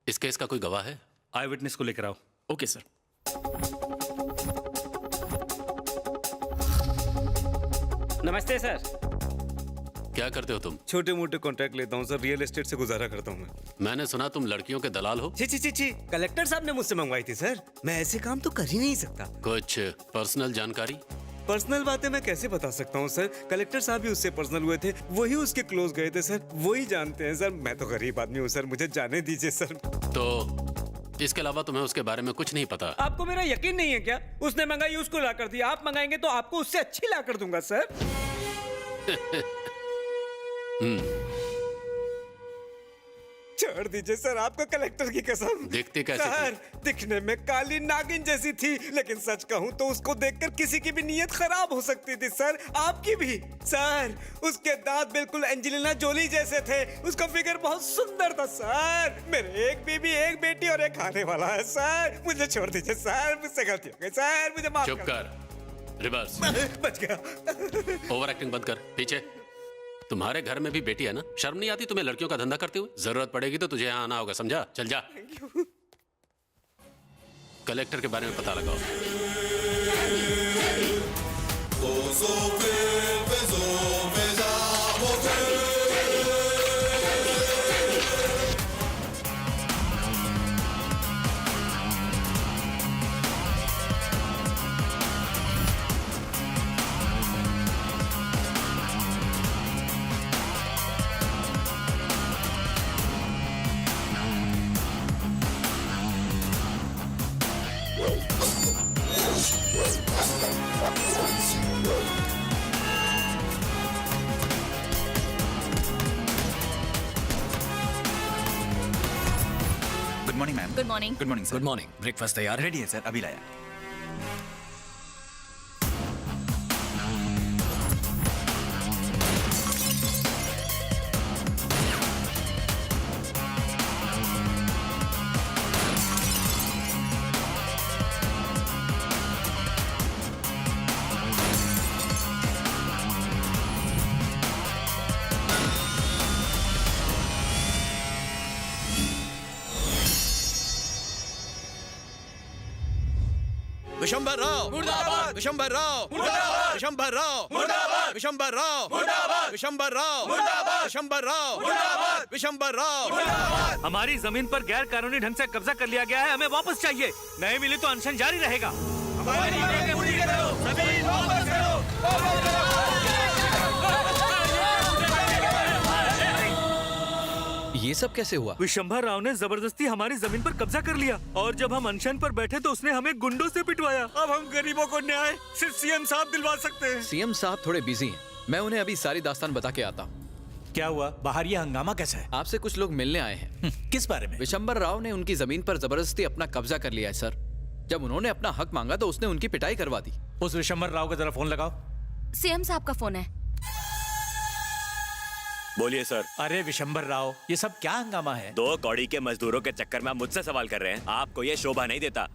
इस केस का कोई गवाह है? आई विटनेस को लेकर आओ। Okay sir. नमस्ते सर। क्या करते हो तुम? छोटे मोटे कॉन्ट्रैक्ट लेता हूँ सर, रियल एस्टेट से गुजारा करता हूँ मैं। मैंने सुना तुम लड़कियों के दलाल हो। छी, कलेक्टर साहब ने मुझसे मंगवाई थी सर। मैं ऐसे काम तो कर ही नहीं सकता। कुछ पर्सनल जानकारी? पर्सनल बातें मैं कैसे बता सकता हूँ सर? कलेक्टर साहब भी उससे पर्सनल हुए थे, वही उसके क्लोज गए थे सर, वही जानते हैं सर। मैं तो गरीब आदमी हूँ सर, मुझे जाने दीजिए सर। तो इसके अलावा तुम्हें उसके बारे में कुछ नहीं पता? आपको मेरा यकीन नहीं है क्या? उसने मंगाई उसको ला कर दिया, आप मंगाएंगे तो आपको उससे अच्छी ला कर दूंगा सर। छोड़ दीजिए सर, आपको कलेक्टर की कसम। दिखती कैसी सर, दिखने में काली नागिन जैसी थी, लेकिन सच कहूं तो उसको देखकर किसी की भी नीयत खराब हो सकती थी सर, आपकी भी। सर, उसके दांत बिल्कुल एंजेलिना जोली जैसे थे, उसका फिगर बहुत सुंदर था सर। मेरे एक बीबी, एक बेटी और एक आने वाला है सर। मुझे छोड़ दीजिए सर, मुझसे गलती हो गई सर, मुझे माफ चुप कर। रिवर्स। बच गया। ओवर एक्टिंग बंद कर। पीछे। तुम्हारे घर में भी बेटी है ना? शर्म नहीं आती तुम्हें लड़कियों का धंधा करते हुए? जरूरत पड़ेगी तो तुझे यहाँ आना होगा, समझा? चल जा। कलेक्टर के बारे में पता लगाओ। Good morning ma'am. Good morning. Good morning sir. Good morning. Breakfast तैयार है? रेडी है सर, अभी लाया। विशंबर राव मुर्दाबाद। विशंबर राव मुर्दाबाद। विशंबर राव मुर्दाबाद। विशंबर राव मुर्दाबाद। विशंबर राव मुर्दाबाद। विशंबर राव मुर्दाबाद। विशंबर राव मुर्दाबाद। हमारी जमीन पर गैर कानूनी ढंग से कब्जा कर लिया गया है, हमें वापस चाहिए। नहीं मिली तो अनशन जारी रहेगा। हमारी मांगें पूरी करो, जमीन वापस करो। ये सब कैसे हुआ? विशंभर राव ने जबरदस्ती हमारी जमीन पर कब्जा कर लिया और जब हम अनशन पर बैठे तो उसने हमें गुंडों से पिटवाया। अब हम गरीबों को न्याय सिर्फ सीएम साहब दिलवा सकते हैं। सीएम साहब थोड़े बिजी हैं, मैं उन्हें अभी सारी दास्तान बता के आता हूँ। क्या हुआ? बाहर ये हंगामा कैसा है? आपसे कुछ लोग मिलने आए हैं। किस बारे में? विशंबर राव ने उनकी जमीन पर जबरदस्ती अपना कब्जा कर लिया है सर। जब उन्होंने अपना हक मांगा तो उसने उनकी पिटाई करवा दी। उस विशंबर राव का जरा फोन लगाओ। सीएम साहब का फोन है। बोलिए सर। अरे विशंबर राव, ये सब क्या हंगामा है? 2 कौड़ी के मजदूरों के चक्कर में आप मुझसे सवाल कर रहे हैं? आपको ये शोभा नहीं देता?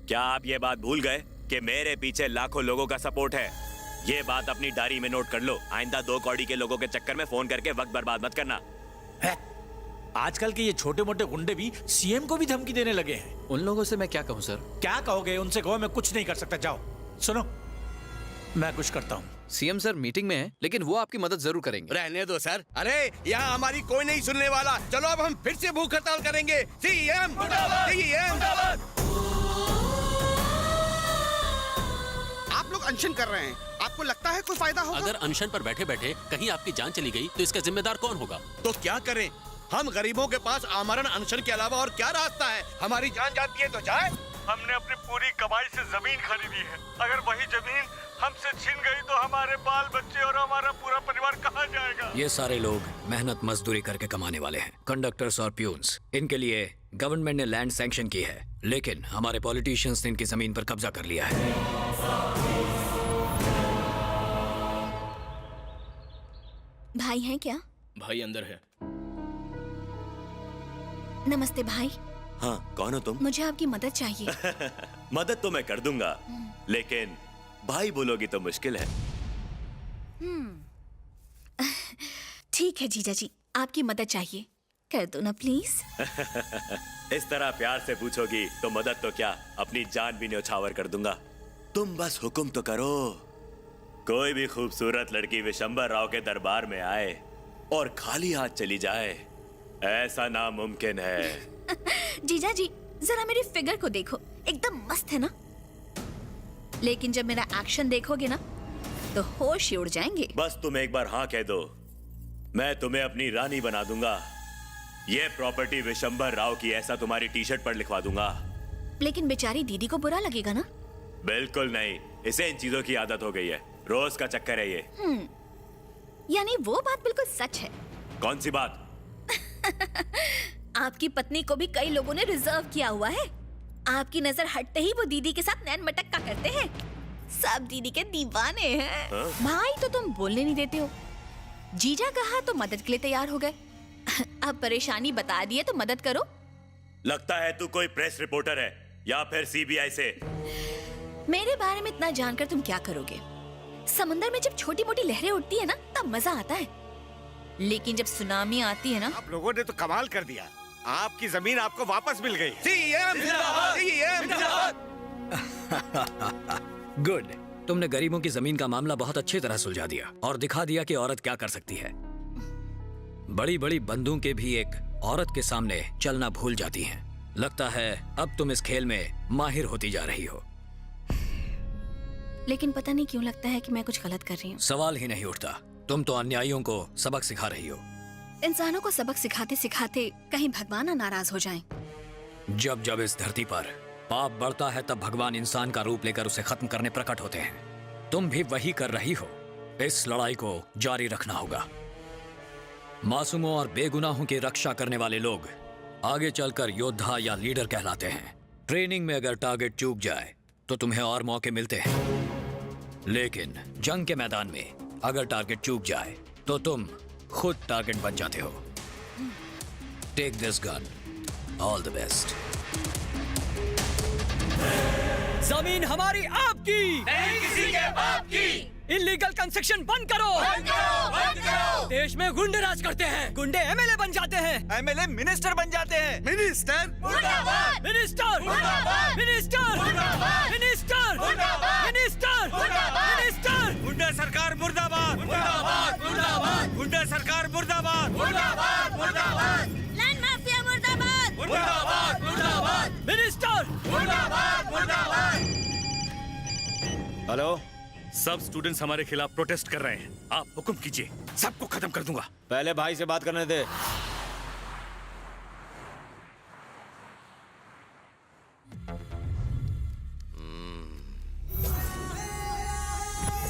क्या आप ये बात भूल गए कि मेरे पीछे लाखों लोगों का सपोर्ट है? ये बात अपनी डायरी में नोट कर लो। आइंदा 2 कौड़ी के लोगों के चक्कर में फोन करके वक्त बर्बाद मत करना। आजकल के ये छोटे मोटे गुंडे भी सीएम को भी धमकी देने लगे हैं। उन लोगों से मैं क्या कहूँ सर? क्या कहोगे? उनसे कहो मैं कुछ नहीं कर सकता। जाओ। सुनो, मैं कुछ करता हूँ। सीएम सर मीटिंग में है, लेकिन वो आपकी मदद जरूर करेंगे। रहने दो सर। अरे यहाँ हमारी कोई नहीं सुनने वाला। चलो अब हम फिर से भूख हड़ताल करेंगे। CM CM. आप लोग अनशन कर रहे हैं, आपको लगता है कोई फायदा होगा? अगर अनशन पर बैठे बैठे कहीं आपकी जान चली गई तो इसका जिम्मेदार कौन होगा? तो क्या करें? हम गरीबों के पास आमरण अनशन के अलावा और क्या रास्ता है? हमारी जान जाती है तो जाए। हमने अपनी पूरी कमाई से जमीन खरीदी है। अगर वही जमीन हमसे छीन गई तो हमारे बाल बच्चे और हमारा पूरा परिवार कहाँ जाएगा? ये सारे लोग मेहनत मजदूरी करके कमाने वाले हैं, कंडक्टर्स और प्यून्स। इनके लिए गवर्नमेंट ने लैंड सैंक्शन की है, लेकिन हमारे पॉलिटिशियंस ने इनकी जमीन पर कब्जा कर लिया है। भाई हैं क्या? भाई अंदर है। नमस्ते भाई। हाँ, कौन हो तुम? मुझे आपकी मदद चाहिए। मदद तो मैं कर दूंगा, लेकिन भाई बोलोगी तो मुश्किल है। ठीक है जीजा जी, आपकी मदद चाहिए, कर दो ना प्लीज। इस तरह प्यार से पूछोगी तो मदद तो क्या, अपनी जान भी न्यौछावर कर दूंगा। तुम बस हुक्म तो करो। कोई भी खूबसूरत लड़की विशंबर राव के दरबार में आए और खाली हाथ चली जाए, ऐसा नामुमकिन है। जीजा जी जरा मेरी फिगर को देखो, एकदम मस्त है ना, लेकिन जब मेरा एक्शन देखोगे ना तो होश ही उड़ जाएंगे। बस तुम एक बार हाँ कह दो, मैं तुम्हें अपनी रानी बना दूंगा। ये प्रॉपर्टी विशंबर राव की, ऐसा तुम्हारी टी शर्ट पर लिखवा दूंगा। लेकिन बेचारी दीदी को बुरा लगेगा ना? बिल्कुल नहीं, इसे इन चीजों की आदत हो गई है, रोज का चक्कर है ये। यानी वो बात बिल्कुल सच है। कौन सी बात? आपकी पत्नी को भी कई लोगों ने रिजर्व किया हुआ है। आपकी नजर हटते ही वो दीदी के साथ नैन मटक्का करते हैं। सब दीदी के दीवाने हैं। भाई तो तुम बोलने नहीं देते हो। जीजा कहा तो मदद के लिए तैयार हो गए। अब परेशानी बता दी है तो मदद करो। लगता है तू कोई प्रेस रिपोर्टर है या फिर सीबीआई से। मेरे बारे में इतना जानकर तुम क्या करोगे? समंदर में जब छोटी मोटी लहरें उठती है ना तब मजा आता है, लेकिन जब सुनामी आती है ना। आप लोगों ने तो कमाल कर दिया, आपकी जमीन आपको वापस मिल गई। गुड, तुमने गरीबों की जमीन का मामला बहुत अच्छी तरह सुलझा दिया और दिखा दिया कि औरत क्या कर सकती है। बड़ी बड़ी बंदूकें भी एक औरत के सामने चलना भूल जाती हैं। लगता है अब तुम इस खेल में माहिर होती जा रही हो। लेकिन पता नहीं क्यों लगता है कि मैं कुछ गलत कर रही हूँ। सवाल ही नहीं उठता, तुम तो अन्यायियों को सबक सिखा रही हो। इंसानों को सबक सिखाते सिखाते कहीं भगवान ना नाराज हो जाएं। जब जब इस धरती पर पाप बढ़ता है तब भगवान इंसान का रूप लेकर उसे खत्म करने प्रकट होते हैं। तुम भी वही कर रही हो। इस लड़ाई को जारी रखना होगा। मासूमों और बेगुनाहों की रक्षा करने वाले लोग आगे चलकर योद्धा या लीडर कहलाते हैं। ट्रेनिंग में अगर टारगेट चूक जाए तो तुम्हें और मौके मिलते हैं, लेकिन जंग के मैदान में अगर टारगेट चूक जाए तो तुम खुद टारगेट बन जाते हो। Take this gun, all the best. जमीन हमारी आपकी, नहीं किसी के बाप की। इलीगल कंस्ट्रक्शन बंद करो, बंद करो, बंद करो। देश में गुंडे राज करते हैं, गुंडे एमएलए बन जाते हैं, एमएलए मिनिस्टर बन जाते हैं। मिनिस्टर मुर्दाबाद, मिनिस्टर मुर्दाबाद, मिनिस्टर मुर्दाबाद, मिनिस्टर मुर्दाबाद, मिनिस्टर मुर्दाबाद, मिनिस्टर। गुंडा सरकार मुर्दाबाद, मुर्दाबाद, मुर्दाबाद, गुंडा सरकार मुर्दाबाद, मुर्दाबाद, मुर्दाबाद, लैंड माफिया मुर्दाबाद, मुर्दाबाद, मुर्दाबाद, मिनिस्टर मुर्दाबाद, मुर्दाबाद। हेलो, सब स्टूडेंट्स हमारे खिलाफ प्रोटेस्ट कर रहे हैं। आप हुक्म कीजिए, सबको खत्म कर दूंगा। पहले भाई से बात करने दे।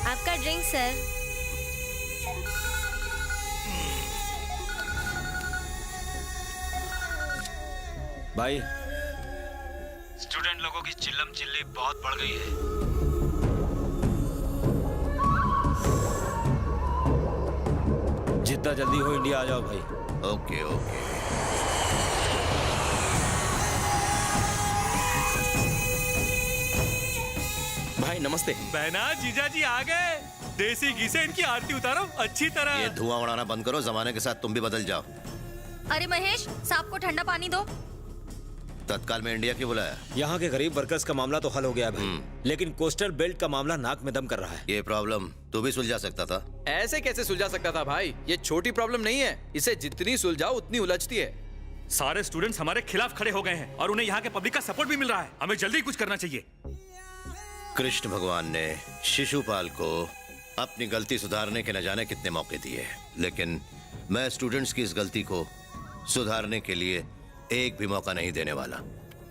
आपका ड्रिंक सर। भाई, स्टूडेंट लोगों की चिल्लम चिल्ली बहुत बढ़ गई है। जितना जल्दी हो इंडिया आ जाओ भाई। Okay okay. भाई नमस्ते। बहना जीजा जी आ गए। देसी घी से इनकी आरती उतारो अच्छी तरह। ये धुआं उड़ाना बंद करो, जमाने के साथ तुम भी बदल जाओ। अरे महेश, सांप को ठंडा पानी दो। तत्काल में इंडिया क्यों बुलाया? यहाँ के गरीब वर्कर्स का मामला तो हल हो गया भाई, लेकिन कोस्टल बेल्ट का मामला नाक में दम कर रहा है। ये प्रॉब्लम तू भी सुलझा सकता था। ऐसे कैसे सुलझा सकता था भाई? ये छोटी प्रॉब्लम नहीं है, इसे जितनी सुलझाओ उतनी उलझती है। सारे स्टूडेंट्स हमारे खिलाफ खड़े हो गए हैं और उन्हें यहाँ के पब्लिक का सपोर्ट भी मिल रहा है। हमें जल्दी कुछ करना चाहिए। कृष्ण भगवान ने शिशुपाल को अपनी गलती सुधारने के न जाने कितने मौके दिए, लेकिन मैं स्टूडेंट्स की इस गलती को सुधारने के लिए एक भी मौका नहीं देने वाला।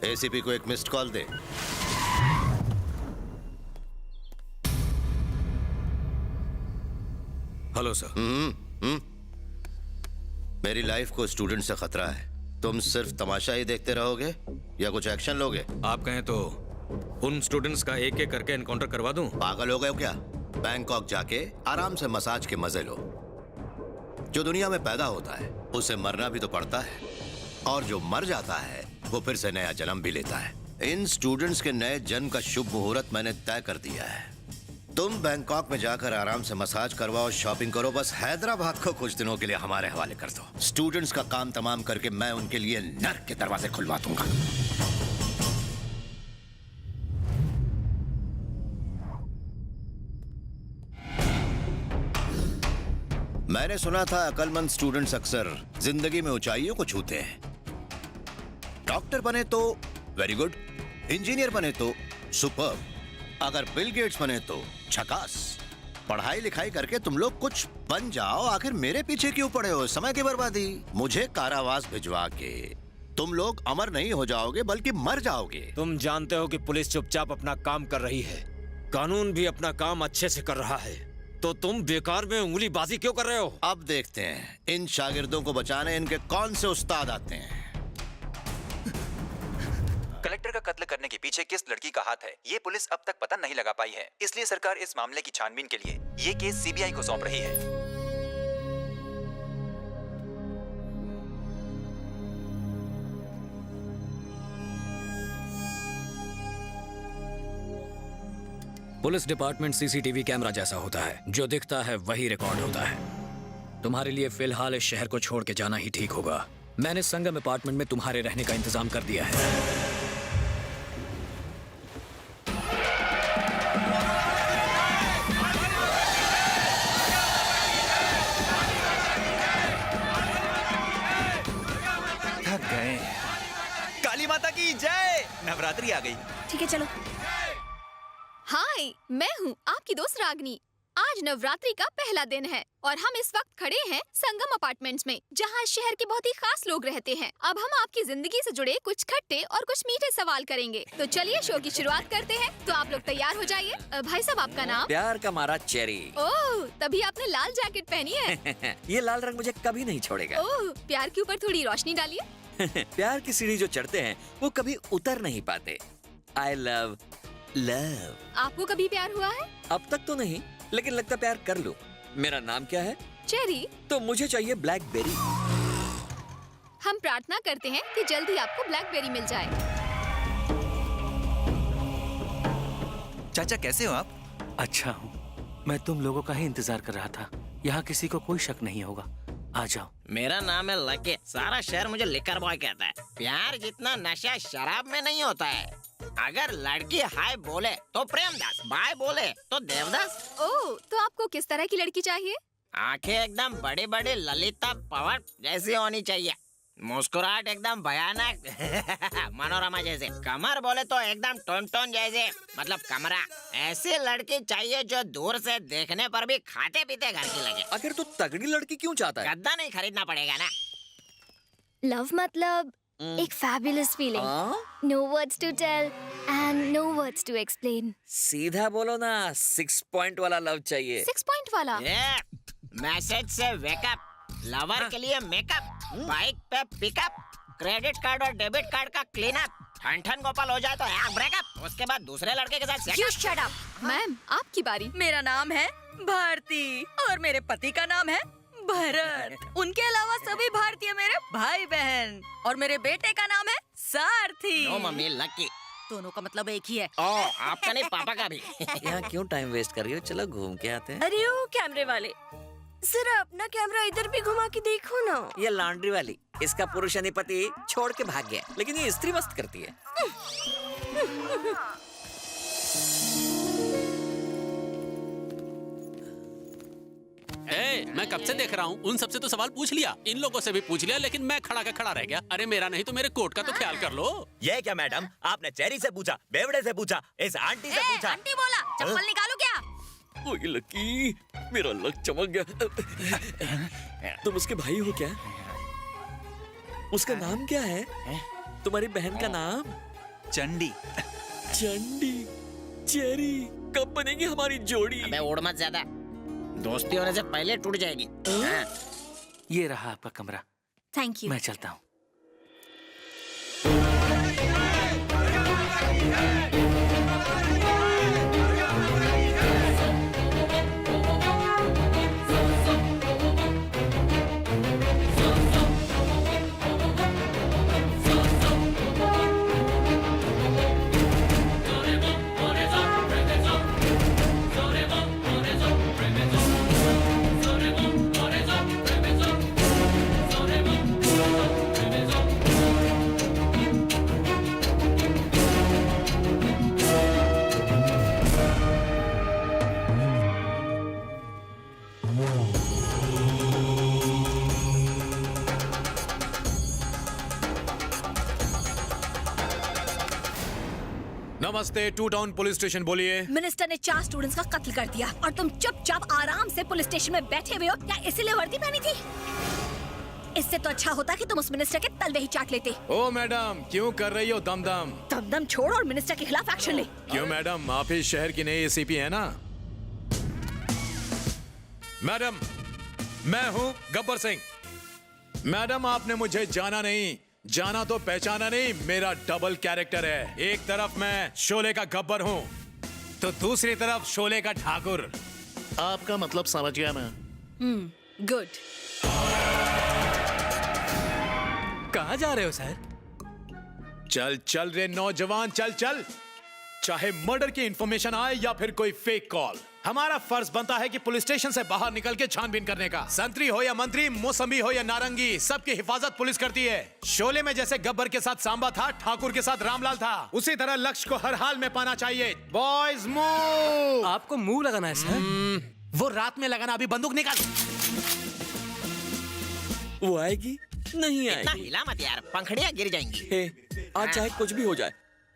एसीपी को एक मिस्ड कॉल दे। Hello sir. मेरी लाइफ को स्टूडेंट से खतरा है। तुम सिर्फ तमाशा ही देखते रहोगे या कुछ एक्शन लोगे? आप कहें तो उन स्टूडेंट्स का एक एक करके एनकाउंटर करवा दूं। पागल हो गए हो क्या? बैंकॉक जाके आराम से मसाज के मजे लो। जो दुनिया में पैदा होता है उसे मरना भी तो पड़ता है, और जो मर जाता है वो फिर से नया जन्म भी लेता है। इन स्टूडेंट्स के नए जन्म का शुभ मुहूर्त मैंने तय कर दिया है। तुम बैंकॉक में जाकर आराम से मसाज करवाओ, शॉपिंग करो, बस हैदराबाद को कुछ दिनों के लिए हमारे हवाले कर दो। स्टूडेंट्स का काम तमाम करके मैं उनके लिए नर्क के दरवाजे खुलवा दूंगा। मैंने सुना था अक्लमंद स्टूडेंट्स अक्सर जिंदगी में ऊंचाइयों को छूते हैं। डॉक्टर बने तो वेरी गुड, इंजीनियर बने तो सुपर्ब, अगर बिल गेट्स बने तो झकास। पढ़ाई लिखाई करके तुम लोग कुछ बन जाओ, आखिर मेरे पीछे क्यों पड़े हो? समय की बर्बादी। मुझे कारावास भिजवा के तुम लोग अमर नहीं हो जाओगे बल्कि मर जाओगे। तुम जानते हो कि पुलिस चुपचाप अपना काम कर रही है, कानून भी अपना काम अच्छे से कर रहा है, तो तुम बेकार में उंगलीबाजी क्यों कर रहे हो? अब देखते हैं इन शागिर्दों को बचाने इनके कौन से उस्ताद आते हैं। कलेक्टर का कत्ल करने के पीछे किस लड़की का हाथ है, ये पुलिस अब तक पता नहीं लगा पाई है। इसलिए सरकार इस मामले की छानबीन के लिए ये केस सीबीआई को सौंप रही है। पुलिस डिपार्टमेंट सीसीटीवी कैमरा जैसा होता है, जो दिखता है वही रिकॉर्ड होता है। तुम्हारे लिए फिलहाल इस शहर को छोड़ के जाना ही ठीक होगा। मैंने संगम अपार्टमेंट में तुम्हारे रहने का इंतजाम कर दिया है। थक गए। काली माता की जय। नवरात्रि आ गई। ठीक है चलो। हाय, मैं हूँ आपकी दोस्त रागनी। आज नवरात्रि का पहला दिन है और हम इस वक्त खड़े हैं संगम अपार्टमेंट्स में, जहाँ शहर के बहुत ही खास लोग रहते हैं। अब हम आपकी जिंदगी से जुड़े कुछ खट्टे और कुछ मीठे सवाल करेंगे। तो चलिए शो की शुरुआत करते हैं। तो आप लोग तैयार हो जाइए। भाई साहब, आपका नाम? प्यार का मारा चेरी। ओह, तभी आपने लाल जैकेट पहनी है। ये लाल रंग मुझे कभी नहीं छोड़ेगा। ओह, प्यार के ऊपर थोड़ी रोशनी डालिए। प्यार की सीढ़ी जो चढ़ते हैं वो कभी उतर नहीं पाते। I love love. आपको कभी प्यार हुआ है? अब तक तो नहीं, लेकिन लगता प्यार कर लूं। मेरा नाम क्या है? चेरी। तो मुझे चाहिए ब्लैकबेरी। हम प्रार्थना करते हैं कि जल्दी आपको ब्लैकबेरी मिल जाए। चाचा कैसे हो आप? अच्छा हूँ। मैं तुम लोगों का ही इंतजार कर रहा था। यहाँ किसी को कोई शक नहीं होगा। आ जाओ। मेरा नाम है लकी। सारा शहर मुझे लिकर बॉय कहता है। प्यार जितना नशा शराब में नहीं होता है। अगर लड़की हाय बोले तो प्रेमदास, बाय बोले तो देवदास। ओह, तो आपको किस तरह की लड़की चाहिए? आंखें एकदम बड़ी बड़ी ललिता पवर जैसी होनी चाहिए। मुस्कुराहट एकदम भयानक मनोरमा जैसे। कमर बोले तो एकदम टोन टोन जैसे, मतलब कमरा। ऐसी लड़की चाहिए जो दूर से देखने पर भी खाते पीते घर की लगे। आखिर तू तगड़ी लड़की क्यों चाहता है? गद्दा नहीं खरीदना पड़ेगा ना। लव मतलब एक fabulous feeling, no words to tell and no words to explain. सीधा बोलो ना, 6 पॉइंट वाला लव चाहिए। 6 पॉइंट वाला? मैसेज से वेकअप, लवर के लिए मेकअप, बाइक पे पिकअप, क्रेडिट कार्ड और डेबिट कार्ड का क्लीनअप, ठन गोपाल हो जाए तो ब्रेकअप, उसके बाद दूसरे लड़के के साथ You shut up। मैम, आपकी बारी। मेरा नाम है भारती और मेरे पति का नाम है भरत। उनके अलावा सभी भारतीय मेरे भाई बहन, और मेरे बेटे का नाम है सारथी। No mummy, Lucky. दोनों का मतलब एक ही है। आपका नहीं, पापा का भी। यहाँ क्यों टाइम वेस्ट कर रही हो? चलो घूम के आते हैं। अरे ओ कैमरे वाले, जरा अपना कैमरा इधर भी घुमा के देखो ना। ये लॉन्ड्री वाली, इसका पुरुष यानी पति छोड़ के भाग गया, लेकिन ये स्त्री मस्त करती है। मैं कब से देख रहा हूँ। उन सबसे तो सवाल पूछ लिया, इन लोगों से भी पूछ लिया, लेकिन मैं खड़ा का खड़ा रह गया। अरे मेरा नहीं तो मेरे कोट का तो ख्याल कर लो। ये क्या मैडम, आपने चेरी से पूछा, बेवड़े से पूछा, इस आंटी से पूछा? आंटी बोला, चप्पल निकालो क्या? ओए लकी, मेरा लक चमक गया। तुम उसके भाई हो क्या? उसका नाम क्या है? तुम्हारी बहन का नाम? चंडी। चंडी, चेरी, कब बनेगी हमारी जोड़ी? अबे उड़ मत ज्यादा, दोस्ती होने से पहले टूट जाएगी। ये रहा आपका कमरा। Thank you. मैं चलता हूँ। नमस्ते, टू टाउन पुलिस स्टेशन, बोलिए। मिनिस्टर ने 4 स्टूडेंट्स का कत्ल कर दिया और तुम चुपचाप आराम से पुलिस स्टेशन में बैठे हुए हो। क्या इसीलिए वर्दी पहनी थी? इससे तो अच्छा होता कि तुम उस मिनिस्टर के तलवे ही चाट लेते। ओ मैडम, क्यों कर रही हो दमदम? दमदम छोड़ और मिनिस्टर के खिलाफ एक्शन ले। क्यों मैडम, आप ही शहर की नई एसीपी है ना? मैडम, मैं हूँ गब्बर सिंह। मैडम, आपने मुझे जाना नहीं, जाना तो पहचाना नहीं। मेरा डबल कैरेक्टर है। एक तरफ मैं शोले का गब्बर हूँ, तो दूसरी तरफ शोले का ठाकुर। आपका मतलब समझ गया मैं। गुड। कहाँ जा रहे हो सर? चल चल रे नौजवान, चल चल। चाहे मर्डर की इंफॉर्मेशन आए या फिर कोई फेक कॉल, हमारा फर्ज बनता है कि पुलिस स्टेशन से बाहर निकल के छानबीन करने का। संतरी हो या मंत्री, मौसमी हो या नारंगी, सबकी हिफाजत पुलिस करती है। शोले में जैसे गब्बर के साथ सांबा था, ठाकुर के साथ रामलाल था, उसी तरह लक्ष्य को हर हाल में पाना चाहिए। Boys move. आपको मुंह लगाना है सर? वो रात में लगाना। अभी बंदूक निकाल। वो आएगी नहीं इतना आएगी? हिला मत यार, पंखड़ियाँ गिर जाएंगी। हे, आज चाहे कुछ भी हो जाए,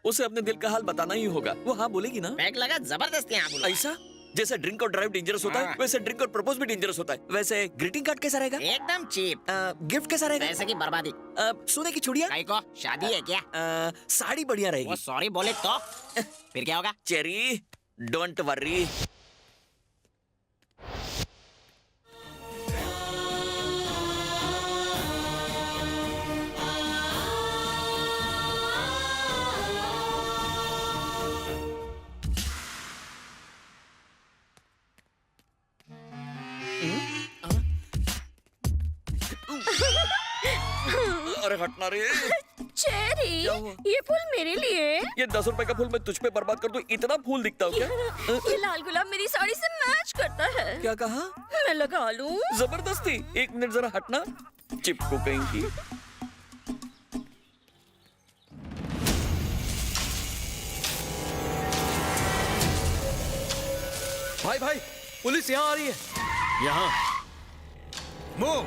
उसे अपने दिल का हाल बताना ही होगा। वो हाँ बोलेगी ना? बैग लगा, जबरदस्ती हाँ बोला। ऐसा? जैसे ड्रिंक और ड्राइव डेंजरस होता है, वैसे ड्रिंक और प्रपोज भी डेंजरस होता है। वैसे ग्रीटिंग कार्ड कैसा रहेगा? एकदम चीप। गिफ्ट कैसा रहेगा? पैसे की बर्बादी। सोने की चूड़ियां? काई को शादी है क्या? साड़ी बढ़िया रहेगी। वो सॉरी बोले तो फिर क्या होगा? Cherry, don't worry. अरे हटना रे। चेरी, ये फूल मेरे लिए। ये 10 रुपए का फूल मैं तुझ पे बर्बाद कर दूं, इतना फूल दिखता हूँ क्या? ये लाल गुलाब मेरी साड़ी से मैच करता है। क्या कहा? मैं लगा लूं? जबरदस्ती। 1 मिनट जरा हटना, चिपको कहीं की। भाई भाई, पुलिस यहाँ आ रही है। यहाँ मूव।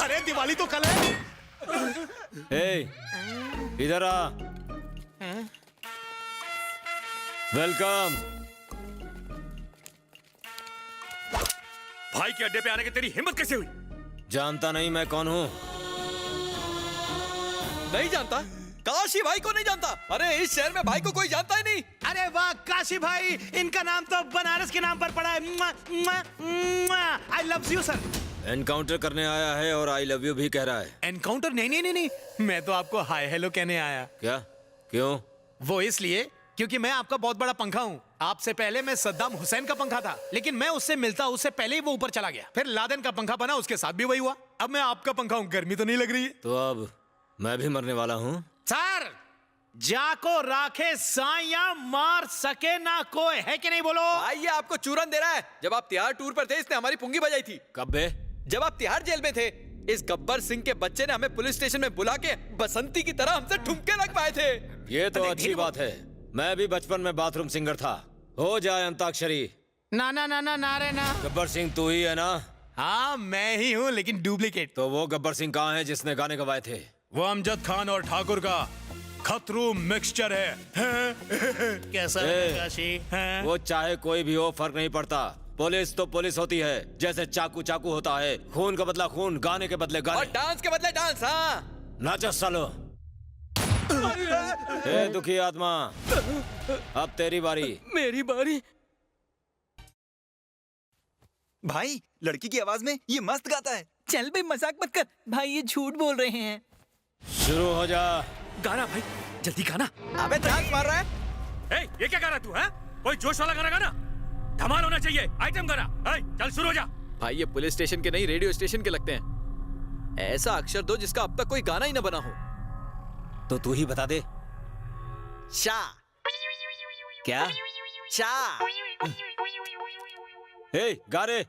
अरे दिवाली तो कल है। इधर आ। वेलकम। भाई के अड्डे पे आने की तेरी हिम्मत कैसे हुई? जानता नहीं मैं कौन हूँ? नहीं जानता? काशी भाई को नहीं जानता? अरे इस शहर में भाई को कोई जानता ही नहीं। अरे वाह काशी भाई, इनका नाम तो बनारस के नाम पर पड़ा है। I love you sir. Encounter करने आया है और आई लव यू भी कह रहा है। एनकाउंटर? नहीं नहीं नहीं नहीं, मैं तो आपको हाय हेलो कहने आया। क्या? क्यों? वो इसलिए क्योंकि मैं आपका बहुत बड़ा पंखा हूँ। आपसे पहले मैं सद्दाम हुसैन का पंखा था, लेकिन मैं उससे मिलता उससे पहले ही वो ऊपर चला गया। फिर लादेन का पंखा बना, उसके साथ भी वही हुआ। अब मैं आपका पंखा हूँ। गर्मी तो नहीं लग रही है? तो अब मैं भी मरने वाला हूँ। सर, जाको राखे साया मार सके ना कोई, है कि नहीं? बोलो भाई ये आपको चूरन दे रहा है। जब आप तिहाड़ टूर पर थे, इसने हमारी पुंगी बजाई थी। कब बे? जब आप तिहाड़ जेल में थे, इस गब्बर सिंह के बच्चे ने हमें पुलिस स्टेशन में बुला के बसंती की तरह हमसे ठुमके लग पाए थे। ये तो अच्छी बात है। मैं भी बचपन में बाथरूम सिंगर था। हो जाए अंताक्षरी। ना ना ना ना ना रे ना। गब्बर सिंह तू ही है ना? हाँ मैं ही हूँ, लेकिन डुप्लीकेट। तो वो गब्बर सिंह कहाँ है जिसने गाने गवाए थे? वो अमजद खान और ठाकुर का खतरू मिक्सचर है। कैसा है काशी? वो चाहे कोई भी हो, फर्क नहीं पड़ता। पुलिस तो पुलिस होती है, जैसे चाकू चाकू होता है। खून का बदला खून, गाने के बदले गाने, और डांस के बदले डांस। हाँ नाचो सालो। ए दुखी आत्मा, अब तेरी बारी। मेरी बारी? भाई लड़की की आवाज में ये मस्त गाता है। चल बे मजाक मत कर भाई, ये झूठ बोल रहे हैं। शुरू हो जा। गाना भाई, जल्दी गाना। अबे डांस मार रहा है। ये क्या गाना तू है? कोई जोश वाला गाना गाना, धमाल होना चाहिए, आइटम गाना। चल शुरू हो जा। भाई ये पुलिस स्टेशन के नहीं, रेडियो स्टेशन के लगते हैं। ऐसा अक्षर दो जिसका अब तक कोई गाना ही ना बना हो। तो तू ही बता दे। शा। क्या? शा। हे गा रे।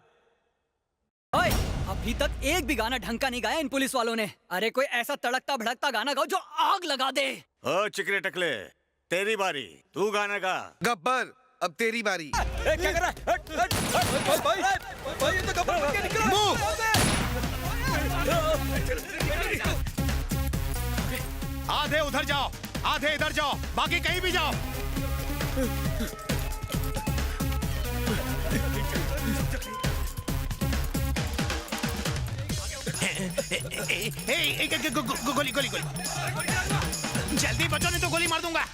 ओए, अभी तक एक भी गाना ढंग का नहीं गाया इन पुलिस वालों ने। अरे कोई ऐसा तड़कता भड़कता गाना गाओ जो आग लगा दे। ओ चिकने टकले, तेरी बारी, तू गाना गा। गब्बर, अब तेरी बारी। क्या कर रहा है? भाई ये तो गब्बर बन के निकला। आधे उधर जाओ, आधे इधर जाओ, बाकी कहीं भी जाओ। गोली गोली गोली, जल्दी बचो नहीं तो गोली मार दूंगा।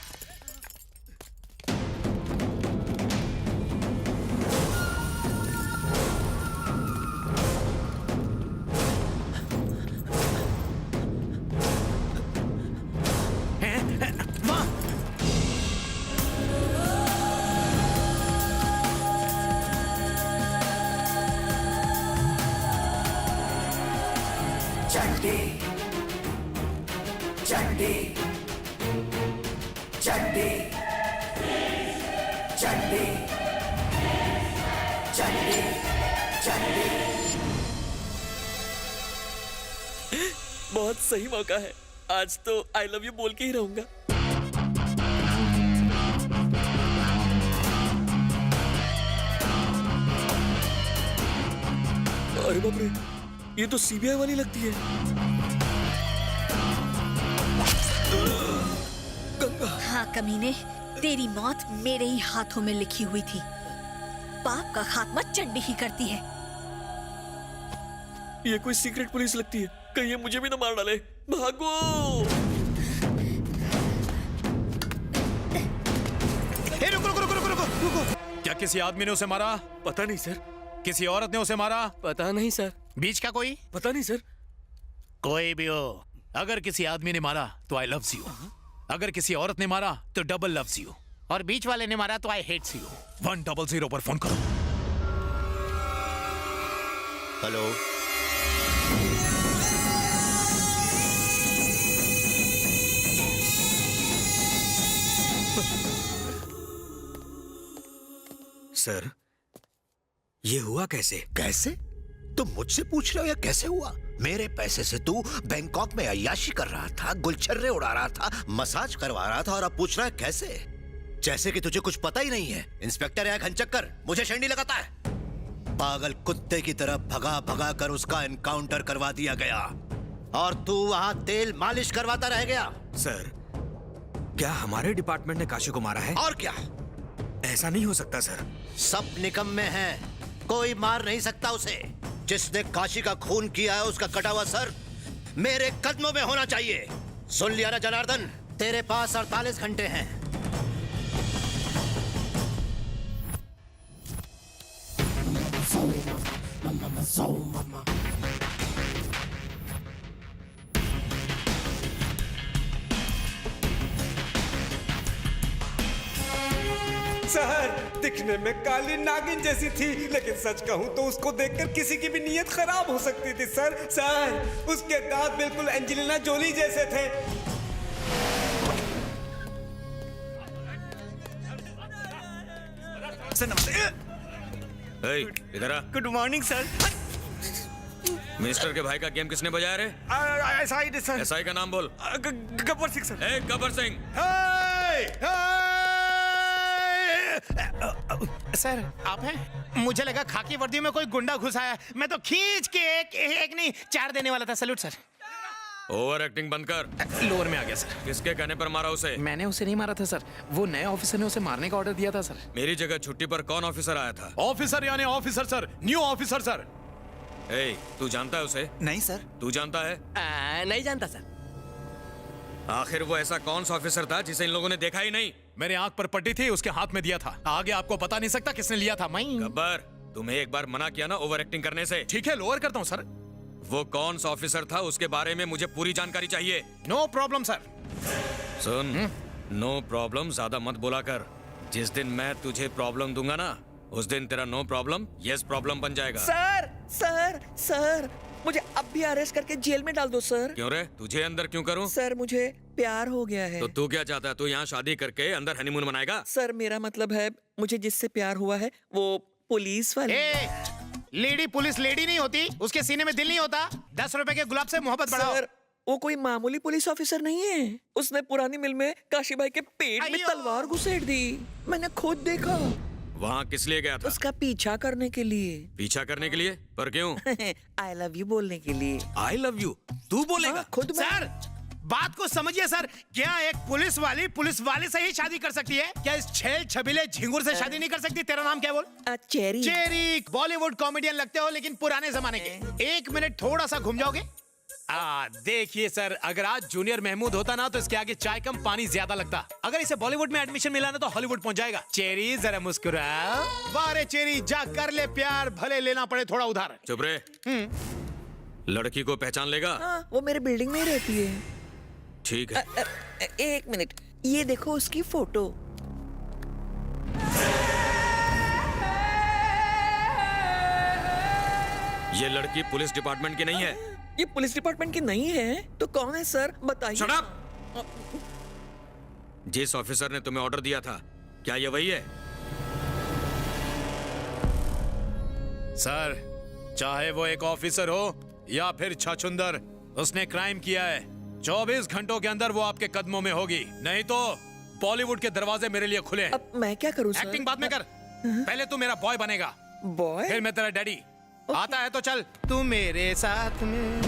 चंडी चंडी चंडी चंडी चंडी चंडी। बहुत सही मौका है, आज तो आई लव यू बोल के ही रहूंगा। अरे बाप रे, ये तो सीबीआई वाली लगती है। गंगा। हाँ कमीने, तेरी मौत मेरे ही हाथों में लिखी हुई थी। पाप का खात्मा चंडी ही करती है। ये कोई सीक्रेट पुलिस लगती है, कहीं ये मुझे भी ना मार डाले। भागो। रुको। क्या किसी आदमी ने उसे मारा? पता नहीं सर। किसी औरत ने उसे मारा? पता नहीं सर। बीच का कोई? पता नहीं सर। कोई भी हो, अगर किसी आदमी ने मारा तो आई लव्स यू, अगर किसी औरत ने मारा तो डबल लव्स यू, और बीच वाले ने मारा तो आई हेट्स यू। 100 पर फोन करो। हेलो, सर, ये हुआ कैसे? कैसे? तुम मुझसे पूछ रहे हो या कैसे हुआ? मेरे पैसे से तू बैंकॉक में अय्याशी कर रहा था, गुलछर्रे उड़ा रहा था, मसाज करवा रहा था, और अब पूछ रहा है कैसे? जैसे कि तुझे कुछ पता ही नहीं है। इंस्पेक्टर या घनचक्कर मुझे शंडी लगाता है। पागल कुत्ते की तरह भगा भगा कर उसका एनकाउंटर करवा दिया गया, और तू वहां तेल मालिश करवाता रह गया। सर, क्या हमारे डिपार्टमेंट ने काशी को मारा है? और क्या? ऐसा नहीं हो सकता सर। सब निकम्मे हैं, कोई मार नहीं सकता उसे। जिसने काशी का खून किया है उसका कटा हुआ सर मेरे कदमों में होना चाहिए। सुन लिया ना जनार्दन, तेरे पास 48 घंटे हैं। सर, दिखने में काली नागिन जैसी थी, लेकिन सच कहूं तो उसको देखकर किसी की भी नीयत खराब हो सकती थी। सर, उसके दांत बिल्कुल एंजेलिना जोली जैसे थे। सर नमस्ते। इधर आ। Good morning sir. मिस्टर के भाई का गेम किसने बजाया रे? SI sir. एसआई का नाम बोल। गब्बर सिंह सर। गब्बर सिंह। सर, आप हैं? मुझे लगा खाकी वर्दी में कोई गुंडा घुस आया। मैं तो खींच के एक नहीं 4 देने वाला था। Salute sir. ओवर एक्टिंग बंद कर। लोअर में आ गया सर। किसके कहने पर मारा उसे? मैंने उसे नहीं मारा था सर, वो नए ऑफिसर ने उसे मारने का ऑर्डर दिया था सर। मेरी जगह छुट्टी पर कौन ऑफिसर आया था? ऑफिसर यानी officer sir, new officer sir. तू जानता है उसे? नहीं सर। तू जानता है? नहीं जानता सर। आखिर वो ऐसा कौन सा ऑफिसर था जिसे इन लोगों ने देखा ही नहीं? मेरे आंख पर पट्टी थी, उसके हाथ में दिया था। आगे आपको पता नहीं सकता किसने लिया था। मैं। गब्बर, तुम्हें एक बार मना किया ना ओवर एक्टिंग करने से। ठीक है, लोअर करता हूँ सर। वो कौन सा ऑफिसर था उसके बारे में मुझे पूरी जानकारी चाहिए। No problem sir. सुन, नो प्रॉब्लम ज्यादा मत बोला कर। जिस दिन मैं तुझे प्रॉब्लम दूंगा ना, उस दिन तेरा नो प्रॉब्लम यस प्रॉब्लम बन जाएगा। सर, मुझे अब भी अरेस्ट करके जेल में डाल दो सर। क्यों रे? तुझे अंदर क्यों करूं? सर, मुझे प्यार हो गया है। तो तू क्या चाहता है? तू यहाँ शादी करके अंदर हनीमून मनाएगा? सर, मेरा मतलब है मुझे जिससे प्यार हुआ है वो पुलिस वाले। लेडी पुलिस लेडी नहीं होती, उसके सीने में दिल नहीं होता। 10 रुपए के गुलाब से मोहब्बत बढ़ाओ। सर, वो कोई मामूली पुलिस ऑफिसर नहीं है। उसने पुरानी मिल में काशी भाई के पेट में तलवार घुसेड़ दी। मैंने खुद देखा। वहाँ किस लिए गया था? उसका पीछा करने के लिए। पीछा करने के लिए? पर क्यों? आई लव यू बोलने के लिए। आई लव यू तू बोलेगा? खुद सर बात को समझिए सर। क्या एक पुलिस वाले से ही शादी कर सकती है? क्या इस छेल छबीले झिंगुर से शादी नहीं कर सकती? तेरा नाम क्या बोल? चेरी। चेरी बॉलीवुड कॉमेडियन लगते हो लेकिन पुराने जमाने के। एक मिनट थोड़ा सा घूम जाओगे? देखिए सर, अगर आज जूनियर महमूद होता ना तो इसके आगे चाय कम पानी ज्यादा लगता। अगर इसे बॉलीवुड में एडमिशन मिला ना तो हॉलीवुड पहुंच जाएगा। चेरी जरा मुस्कुराओ। वाह रे चेरी, जा कर ले प्यार, भले लेना पड़े थोड़ा उधार। चुप रे। लड़की को पहचान लेगा? वो मेरे बिल्डिंग में ही रहती है। ठीक है। एक मिनट, ये देखो उसकी फोटो। ये लड़की पुलिस डिपार्टमेंट की नहीं है। ये पुलिस डिपार्टमेंट की नहीं है तो कौन है सर, बताइए। Shut up! जिस ऑफिसर ने तुम्हें ऑर्डर दिया था, क्या ये वही है? सर, चाहे वो एक ऑफिसर हो या फिर छछुंदर, उसने क्राइम किया है। 24 घंटों के अंदर वो आपके कदमों में होगी, नहीं तो बॉलीवुड के दरवाजे मेरे लिए खुले हैं। अब मैं क्या करूं सर? एक्टिंग बाद में कर। पहले तू मेरा बॉय बनेगा। बॉय? फिर मैं तेरा डैडी। आता है तो चल तू मेरे साथ में।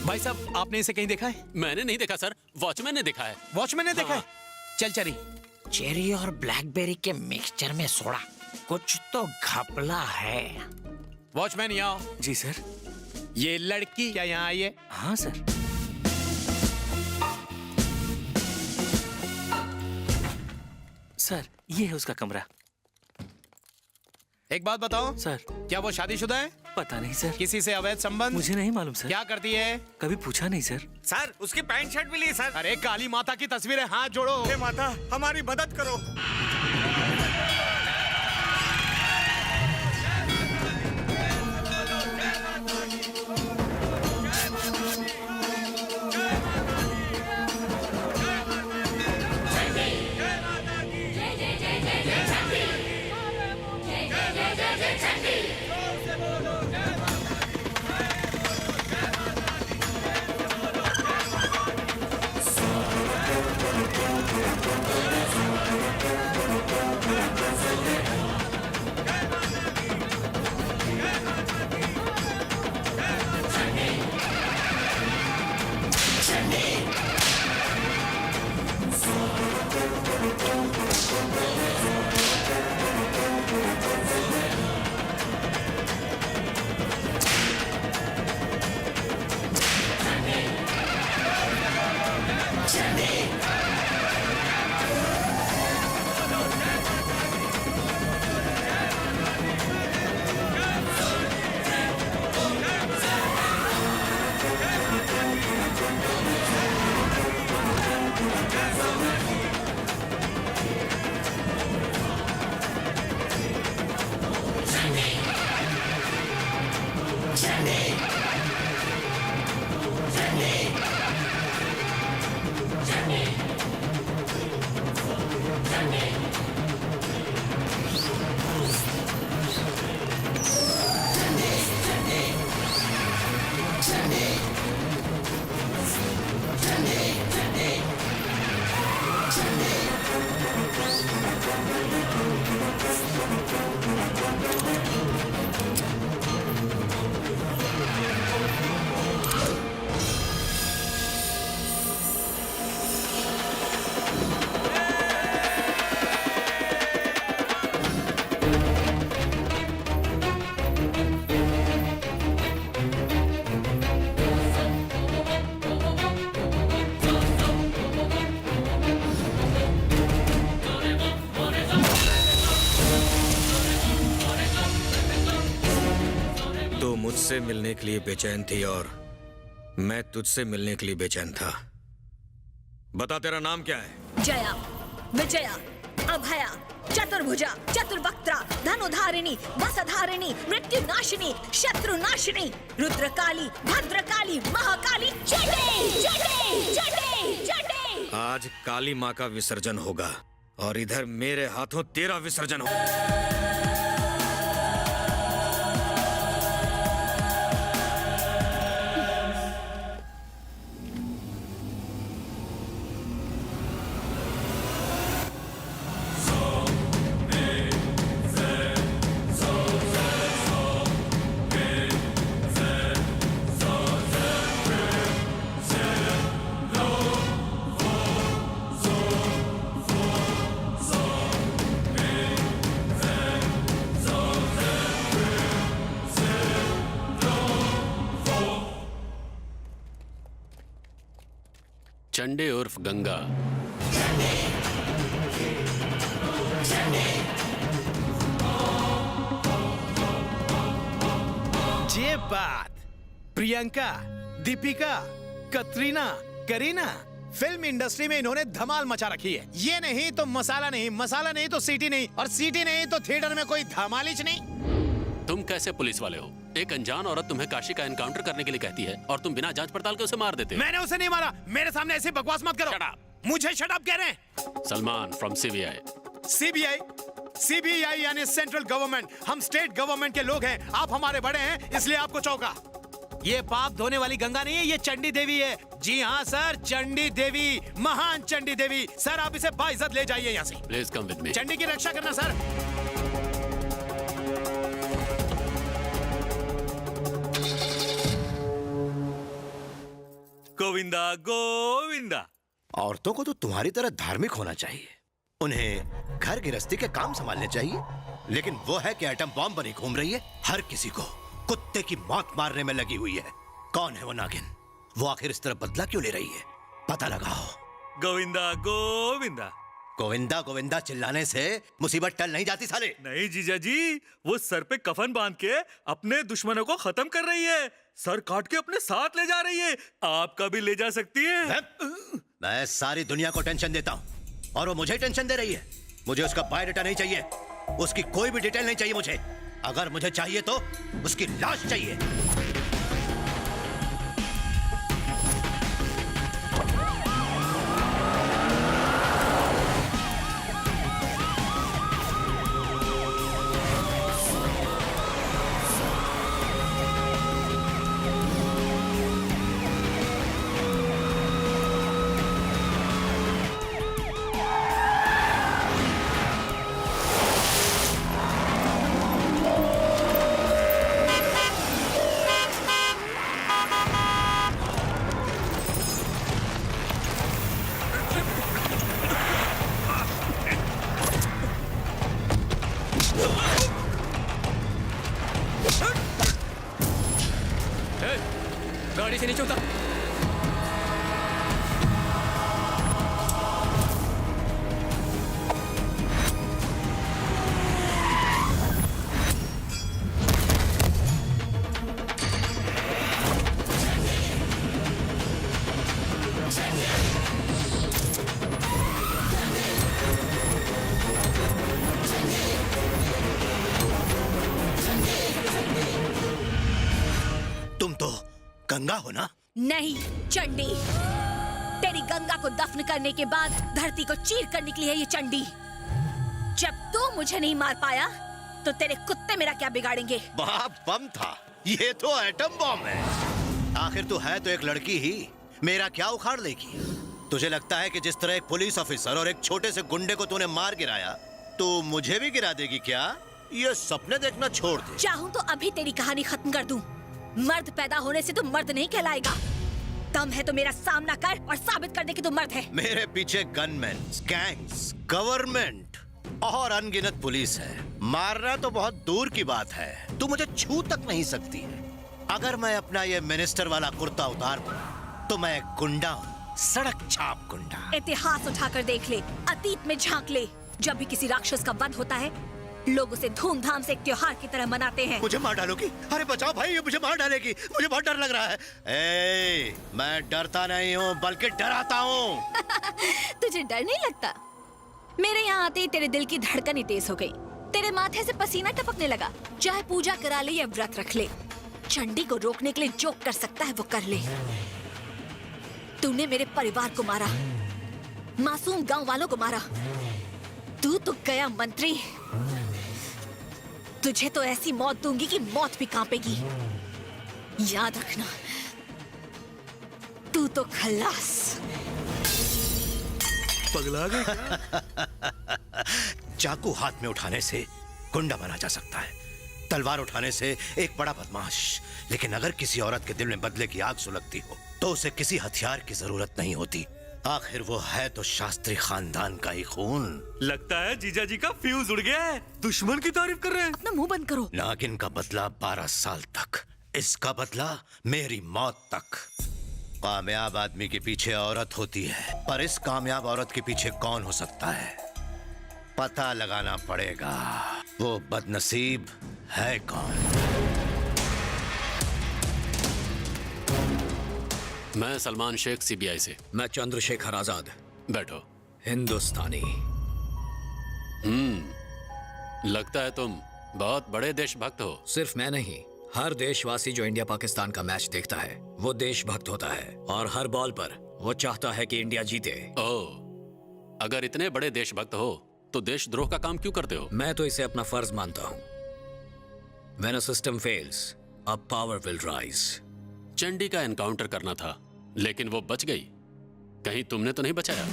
भाई साहब, आपने इसे कहीं देखा है? मैंने नहीं देखा सर, वॉचमैन ने देखा है। वॉचमैन ने देखा है? चल चरी। चेरी और ब्लैकबेरी के मिक्सचर में सोडा, कुछ तो घपला है। वॉचमैन यहाँ आओ। जी सर। ये लड़की क्या यहाँ आई है? हाँ सर। सर, ये है उसका कमरा। एक बात बताओ सर, क्या वो शादीशुदा है? पता नहीं सर। किसी से अवैध संबंध? मुझे नहीं मालूम सर। क्या करती है? कभी पूछा नहीं सर। सर, उसकी पैंट शर्ट भी ली सर। अरे काली माता की तस्वीर है, हाथ जोड़ो। हे माता, हमारी मदद करो। मुझसे मिलने के लिए बेचैन थी और मैं तुझसे मिलने के लिए बेचैन था। बता तेरा नाम क्या है? जया, विजया, अभया, चतुर्भुजा, चतुर्वक्त्रा, धनुधारिणी, वसधारिणी, मृत्युनाशिनी, शत्रुनाशिनी, रुद्रकाली, भद्रकाली, महाकाली, जटे, जटे, जटे, जटे। आज काली माँ का विसर्जन होगा और इधर मेरे हाथों तेरा विसर्जन होगा। चंडे उर्फ गंगा। ये बात प्रियंका, दीपिका, कतरीना, करीना, फिल्म इंडस्ट्री में इन्होंने धमाल मचा रखी है। ये नहीं तो मसाला नहीं, मसाला नहीं तो सीटी नहीं, और सीटी नहीं तो थिएटर में कोई धमालिच नहीं। तुम कैसे पुलिस वाले हो? एक अनजान औरत तुम्हें काशी का एनकाउंटर करने के लिए कहती है और तुम बिना जांच पड़ताल के उसे मार देते हो। मैंने उसे नहीं मारा। मेरे सामने ऐसी बकवास मत करो। मुझे शट अप कह रहे हैं। Salman from CBI. CBI? CBI यानी सेंट्रल गवर्नमेंट। हम स्टेट गवर्नमेंट के लोग हैं। आप हमारे बड़े हैं, इसलिए आपको चौंका। ये पाप धोने वाली गंगा नहीं है, ये चंडी देवी है। जी हाँ सर, चंडी देवी, महान चंडी देवी। सर आप इसे बाइज्जत ले जाइए यहाँ से। Please come with me. Chandi की रक्षा करना सर। गोविंदा गोविंदा। औरतों को तो तुम्हारी तरह धार्मिक होना चाहिए। उन्हें घर गृहस्थी के काम संभालने चाहिए, लेकिन वो है कि एटम बॉम्ब बनी घूम रही है, हर किसी को कुत्ते की मौत मारने में लगी हुई है। कौन है वो नागिन? वो आखिर इस तरह बदला क्यों ले रही है? पता लगाओ। गोविंदा गोविंदा। गोविंदा गोविंदा चिल्लाने से मुसीबत टल नहीं जाती साले। नहीं जीजा जी, वो सर पे कफन बांध के अपने दुश्मनों को खत्म कर रही है। सर काट के अपने साथ ले जा रही है। आपका भी ले जा सकती है। मैं सारी दुनिया को टेंशन देता हूँ और वो मुझे टेंशन दे रही है। मुझे उसका बायोडाटा नहीं चाहिए, उसकी कोई भी डिटेल नहीं चाहिए मुझे। अगर मुझे चाहिए तो उसकी लाश चाहिए। गाड़ी से नीचे उतर। तुम तो गंगा हो ना? नहीं चंडी। तेरी गंगा को दफन करने के बाद धरती को चीर कर निकली है ये चंडी। जब तू मुझे नहीं मार पाया तो तेरे कुत्ते मेरा क्या बिगाड़ेंगे? वहाँ बम था, ये तो एटम बम है। आखिर तू है तो एक लड़की ही, मेरा क्या उखाड़ लेगी? तुझे लगता है कि जिस तरह एक पुलिस ऑफिसर और एक छोटे से गुंडे को तूने मार गिराया, तो मुझे भी गिरा देगी क्या? ये सपने देखना छोड़ दे। चाहूं तो अभी तेरी कहानी खत्म कर दूं। मर्द पैदा होने से तू मर्द नहीं कहलाएगा। दम है तो मेरा सामना कर और साबित कर दे कि तू मर्द है। मेरे पीछे गनमैन, गैंग्स, गवर्नमेंट और अनगिनत पुलिस है। मारना तो बहुत दूर की बात है, तू मुझे छू तक नहीं सकती है। अगर मैं अपना ये मिनिस्टर वाला कुर्ता उतार दूं, तो मैं एक गुंडा हूँ, सड़क छाप गुंडा। इतिहास उठाकर देख ले, अतीत में झांक ले। जब भी किसी राक्षस का वध होता है, लोग उसे धूमधाम से एक त्योहार की तरह मनाते हैं। मुझे मार डालोगी? अरे बचाओ भाई, ये मुझे मार डालेगी। मुझे बहुत डर लग रहा है। मैं डरता नहीं हूँ, बल्कि डराता हूँ। तुझे डर नहीं लगता? मेरे यहाँ आते ही तेरे दिल की धड़कन ही तेज हो गई। तेरे माथे से पसीना टपकने लगा। चाहे पूजा करा ले या व्रत रख ले, चंडी को रोकने के लिए जो कर सकता है वो कर ले। तूने मेरे परिवार को मारा, मासूम गांव वालों को मारा। तू तो गया मंत्री। तुझे तो ऐसी मौत दूंगी कि मौत भी कांपेगी। याद रखना, तू तो खल्लास। पगला गया? चाकू हाथ में उठाने से गुंडा बना जा सकता है, तलवार उठाने से एक बड़ा बदमाश। लेकिन अगर किसी औरत के दिल में बदले की आग सुलगती हो, तो उसे किसी हथियार की जरूरत नहीं होती। आखिर वो है तो शास्त्री खानदान का ही खून। लगता है जीजा जी का फ्यूज उड़ गया है। दुश्मन की तारीफ कर रहे हैं। अपना मुंह बंद करो। नागिन का बदला 12 साल तक, इसका बदला मेरी मौत तक। कामयाब आदमी के पीछे औरत होती है, पर इस कामयाब औरत के पीछे कौन हो सकता है? पता लगाना पड़ेगा। वो बदनसीब है कौन? मैं सलमान शेख, सीबीआई से। मैं चंद्रशेखर आजाद, बैठो। हिंदुस्तानी। लगता है तुम बहुत बड़े देशभक्त हो। सिर्फ मैं नहीं, हर देशवासी जो इंडिया पाकिस्तान का मैच देखता है वो देशभक्त होता है, और हर बॉल पर वो चाहता है कि इंडिया जीते। ओह, अगर इतने बड़े देशभक्त हो तो देशद्रोह का काम क्यों करते हो? मैं तो इसे अपना फर्ज मानता हूँ। When a system fails, a power will rise. Chandi का एनकाउंटर करना था, लेकिन वो बच गई। कहीं तुमने तो नहीं बचाया?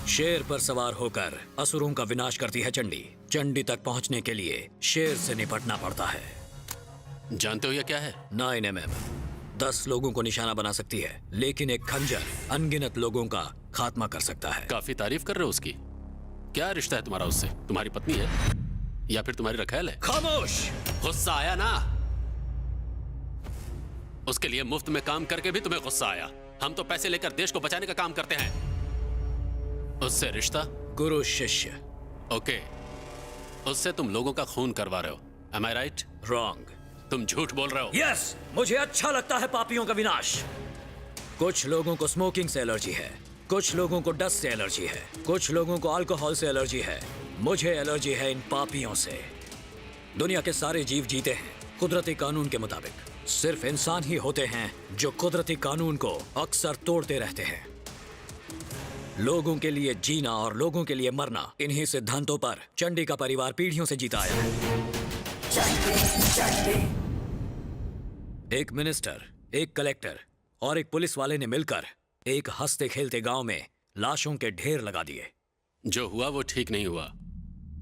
शेर पर सवार होकर असुरों का विनाश करती है चंडी। चंडी तक पहुंचने के लिए शेर से निपटना पड़ता है। जानते हो यह क्या है? 9mm 10 लोगों को निशाना बना सकती है, लेकिन एक खंजर अनगिनत लोगों का खात्मा कर सकता है। काफी तारीफ कर रहे हो उसकी। क्या रिश्ता है तुम्हारा उससे? तुम्हारी पत्नी है या फिर तुम्हारी रखैल है? खामोश! गुस्सा आया ना? उसके लिए मुफ्त में काम करके भी तुम्हें गुस्सा आया। हम तो पैसे लेकर देश को बचाने का काम करते हैं। उससे रिश्ता? गुरु शिष्य। ओके, उससे तुम लोगों का खून करवा रहे हो। Am I right? Wrong. तुम झूठ बोल रहे हो। Yes, मुझे अच्छा लगता है पापियों का विनाश। कुछ लोगों को स्मोकिंग से एलर्जी है, कुछ लोगों को डस्ट से एलर्जी है, कुछ लोगों को अल्कोहल से एलर्जी है। मुझे एलर्जी है इन पापियों से। दुनिया के सारे जीव जीते हैं कुदरती कानून के मुताबिक। सिर्फ इंसान ही होते हैं जो कुदरती कानून को अक्सर तोड़ते रहते हैं। लोगों के लिए जीना और लोगों के लिए मरना, इन्हीं सिद्धांतों पर चंडी का परिवार पीढ़ियों से जीता आया है। एक मिनिस्टर, एक कलेक्टर और एक पुलिस वाले ने मिलकर एक हंसते खेलते गांव में लाशों के ढेर लगा दिए। जो हुआ वो ठीक नहीं हुआ।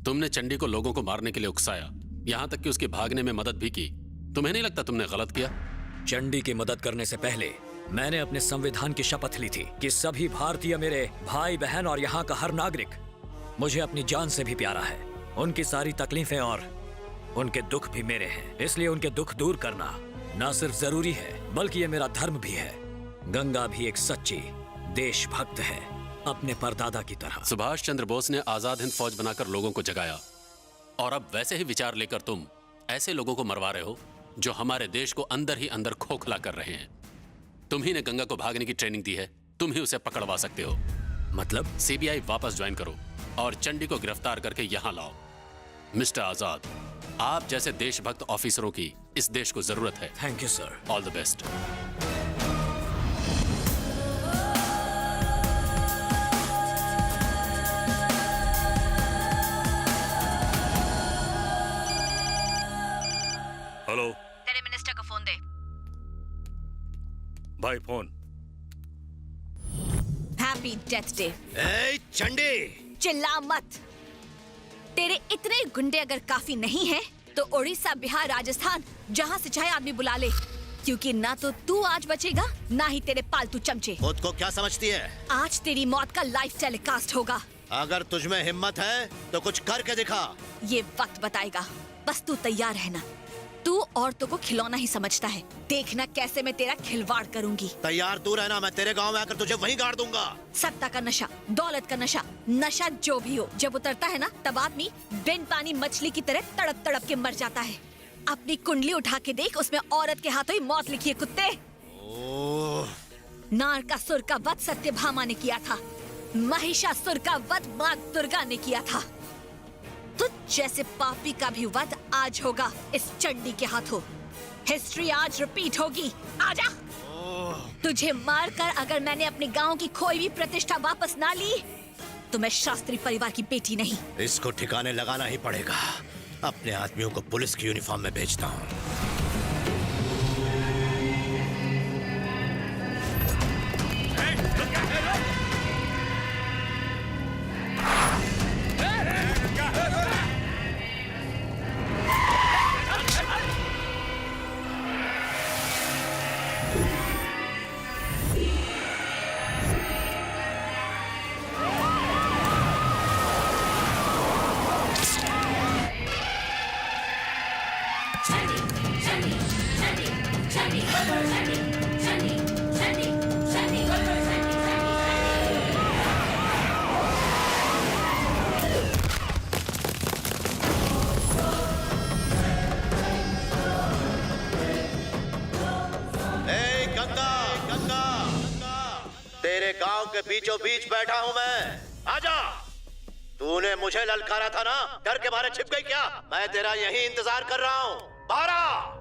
तुमने चंडी को लोगों को मारने के लिए उकसाया, यहां तक कि उसके भागने में मदद भी की। तुम्हें नहीं लगता तुमने गलत किया? चंडी की मदद करने से पहले मैंने अपने संविधान की शपथ ली थी कि सभी भारतीय मेरे भाई बहन और यहाँ का हर नागरिक मुझे अपनी जान से भी प्यारा है। उनकी सारी तकलीफें और उनके दुख भी मेरे हैं, इसलिए उनके दुख दूर करना न सिर्फ जरूरी है बल्कि ये मेरा धर्म भी है। गंगा भी एक सच्ची देशभक्त है, अपने परदादा की तरह। सुभाष चंद्र बोस ने आजाद हिंद फौज बनाकर लोगों को जगाया, और अब वैसे ही विचार लेकर तुम ऐसे लोगों को मरवा रहे हो जो हमारे देश को अंदर ही अंदर खोखला कर रहे हैं। तुम ही ने गंगा को भागने की ट्रेनिंग दी है, तुम ही उसे पकड़वा सकते हो। मतलब? सीबीआई वापस ज्वाइन करो और चंडी को गिरफ्तार करके यहां लाओ। मिस्टर आजाद, आप जैसे देशभक्त ऑफिसरों की इस देश को जरूरत है। Thank you sir. All the best. Hello, तेरे मिनिस्टर को फोन दे। भाई फोन। Happy death day. ए चंडी! चिल्ला मत। तेरे इतने गुंडे अगर काफी नहीं हैं, तो उड़ीसा, बिहार, राजस्थान जहाँ से चाहे आदमी बुला ले, क्योंकि ना तो तू आज बचेगा ना ही तेरे पालतू चमचे। खुद को क्या समझती है? आज तेरी मौत का लाइव टेलीकास्ट होगा। अगर तुझमें हिम्मत है तो कुछ करके दिखा। ये वक्त बताएगा, बस तू तैयार रहना। तू औरतों को खिलौना ही समझता है, देखना कैसे मैं तेरा खिलवाड़ करूंगी। तैयार तू रहना, मैं तेरे गांव में आकर तुझे वहीं गाड़ दूंगा। सत्ता का नशा, दौलत का नशा, नशा जो भी हो, जब उतरता है ना, तब आदमी बिन पानी मछली की तरह तड़प तड़प के मर जाता है। अपनी कुंडली उठा के देख, उसमें औरत के हाथों ही मौत लिखी है, कुत्ते। नारकासुर का वध सत्यभामा ने किया था, महिषासुर का वध माँ दुर्गा ने किया था। तुझ जैसे पापी का भी वध आज होगा इस चंडी के हाथों। हिस्ट्री आज रिपीट होगी। आजा। तुझे मारकर अगर मैंने अपने गांव की खोई हुई प्रतिष्ठा वापस ना ली, तो मैं शास्त्री परिवार की बेटी नहीं। इसको ठिकाने लगाना ही पड़ेगा। अपने आदमियों को पुलिस की यूनिफॉर्म में भेजता हूँ। तेरे गांव के बीचों बीच बैठा हूं मैं। आजा। तूने मुझे ललकारा था ना, डर के मारे छिप गई क्या? मैं तेरा यही इंतजार कर रहा हूं। बाहर आ।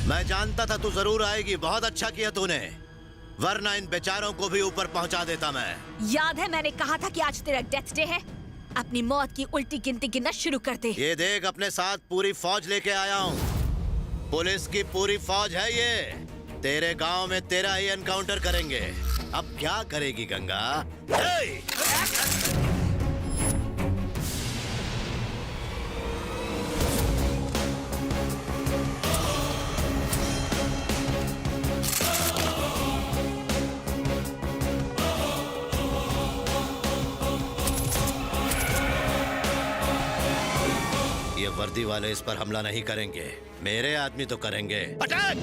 मैं जानता था तू जरूर आएगी। बहुत अच्छा किया तूने, वरना इन बेचारों को भी ऊपर पहुंचा देता मैं। याद है मैंने कहा था कि आज तेरा डेथ डे है? अपनी मौत की उल्टी गिनती गिनना शुरू कर दे। ये देख, अपने साथ पूरी फौज लेके आया हूँ। पुलिस की पूरी फौज है ये। तेरे गांव में तेरा ही एनकाउंटर करेंगे। अब क्या करेगी गंगा? ये वर्दी वाले इस पर हमला नहीं करेंगे, मेरे आदमी तो करेंगे। अटैक!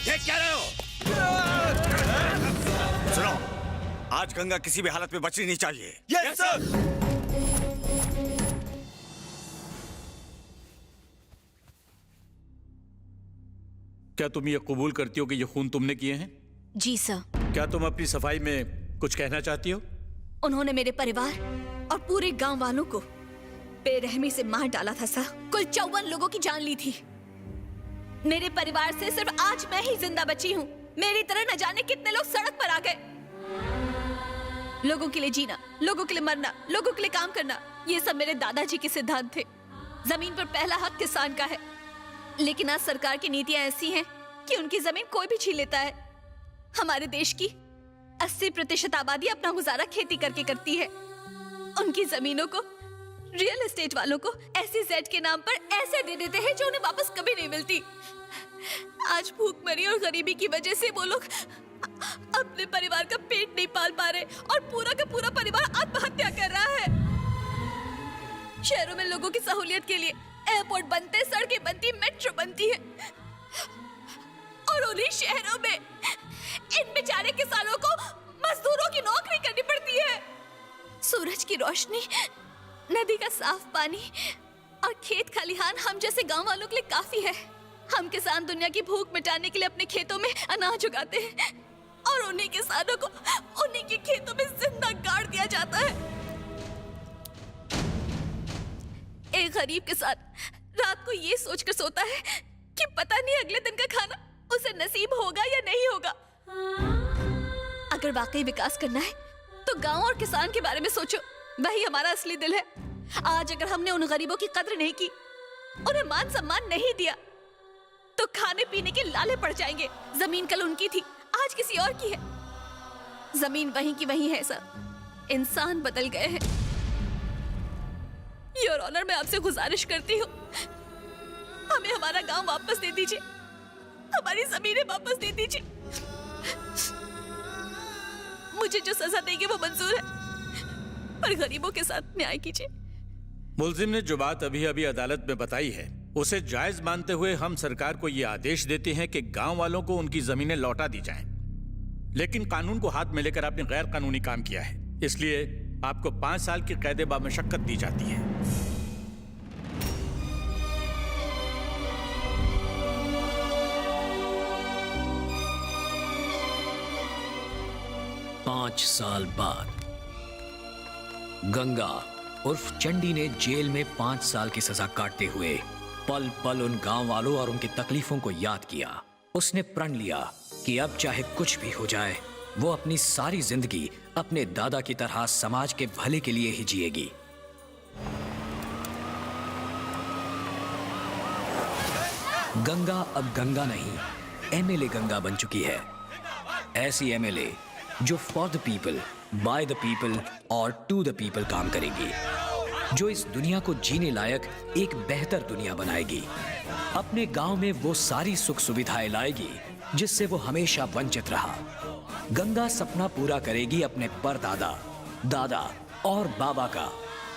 ये क्या रहे हो? सुनो, आज गंगा किसी भी हालत में बचनी नहीं चाहिए। Yes sir. क्या तुम ये कबूल करती हो कि ये खून तुमने किए हैं? जी सर। क्या तुम अपनी सफाई में कुछ कहना चाहती हो? उन्होंने मेरे परिवार और पूरे गांव वालों को बेरहमी से मार डाला था सर। कुल 54 लोगों की जान ली थी। मेरे परिवार से सिर्फ आज मैं ही जिंदा बची हूँ। मेरी तरह न जाने कितने लोग सड़क पर आ गए। लोगों के लिए जीना, लोगों के लिए मरना, लोगों के लिए काम करना, ये सब मेरे दादाजी के सिद्धांत थे। जमीन पर पहला हक किसान का है, लेकिन आज सरकार की नीतियां ऐसी हैं कि उनकी जमीन कोई भी छीन लेता है। हमारे देश की 80% आबादी अपना गुजारा खेती करके करती है। उनकी जमीनों को रियल एस्टेट वालों को SEZ के नाम पर ऐसे दे देते हैं जो उन्हें वापस कभी नहीं मिलती। आज भूखमरी और गरीबी की वजह से वो लोग अपने परिवार का पेट नहीं पाल पा रहे और पूरा का पूरा परिवार आत्महत्या कर रहा है। शहरों में लोगों की सहूलियत के लिए एयरपोर्ट बनते, सड़कें बनती, मेट्रो बनती है, और उन्हीं शहरों में इन बेचारे किसानों को मजदूरों की नौकरी करनी पड़ती है। सूरज की रोशनी, नदी का साफ पानी और खेत खलिहान हम जैसे गांव वालों के लिए काफी है। हम किसान दुनिया की भूख मिटाने के लिए अपने खेतों में अनाज उगाते हैं और उन्हीं किसानों को उन्हीं के खेतों में जिंदा गाड़ दिया जाता है। एक गरीब किसान रात को ये सोचकर सोता है कि पता नहीं अगले दिन का खाना उसे नसीब होगा या नहीं होगा। अगर वाकई विकास करना है तो गांव और किसान के बारे में सोचो, वही हमारा असली दिल है। आज अगर हमने उन गरीबों की कद्र नहीं की, उन्हें मान सम्मान नहीं दिया, तो खाने पीने के लाले पड़ जाएंगे। जमीन कल उनकी थी, आज किसी और की है। जमीन वहीं की वहीं है सर, इंसान बदल गए हैं। योर ऑनर, मैं आपसे गुजारिश करती हूँ, हमें हमारा गांव वापस दे दीजिए, हमारी जमीनें वापस दे दीजिए। मुझे जो सजा देंगे वो मंजूर है, पर गरीबों के साथ न्याय कीजिए। मुल्जिम ने जो बात अभी अभी अदालत में बताई है उसे जायज मानते हुए हम सरकार को यह आदेश देते हैं कि गांव वालों को उनकी जमीनें लौटा दी जाएं। लेकिन कानून को हाथ में लेकर आपने गैर कानूनी काम किया है, इसलिए आपको 5 साल की कैद बामशक्कत दी जाती है। पांच साल बाद गंगा उर्फ चंडी ने जेल में 5 साल की सजा काटते हुए पल पल उन गांव वालों और उनकी तकलीफों को याद किया। उसने प्रण लिया कि अब चाहे कुछ भी हो जाए, वो अपनी सारी जिंदगी अपने दादा की तरह समाज के भले के लिए ही जिएगी। गंगा अब गंगा नहीं, एमएलए गंगा बन चुकी है। ऐसी एमएलए जो for the people, by the people और टू द पीपल काम करेगी, जो इस दुनिया को जीने लायक एक बेहतर दुनिया बनाएगी। अपने गांव में वो सारी सुख सुविधाएं लाएगी जिससे वो हमेशा वंचित रहा। गंगा सपना पूरा करेगी अपने परदादा, दादा और बाबा का,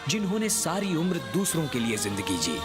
जिन्होंने सारी उम्र दूसरों के लिए जिंदगी जी।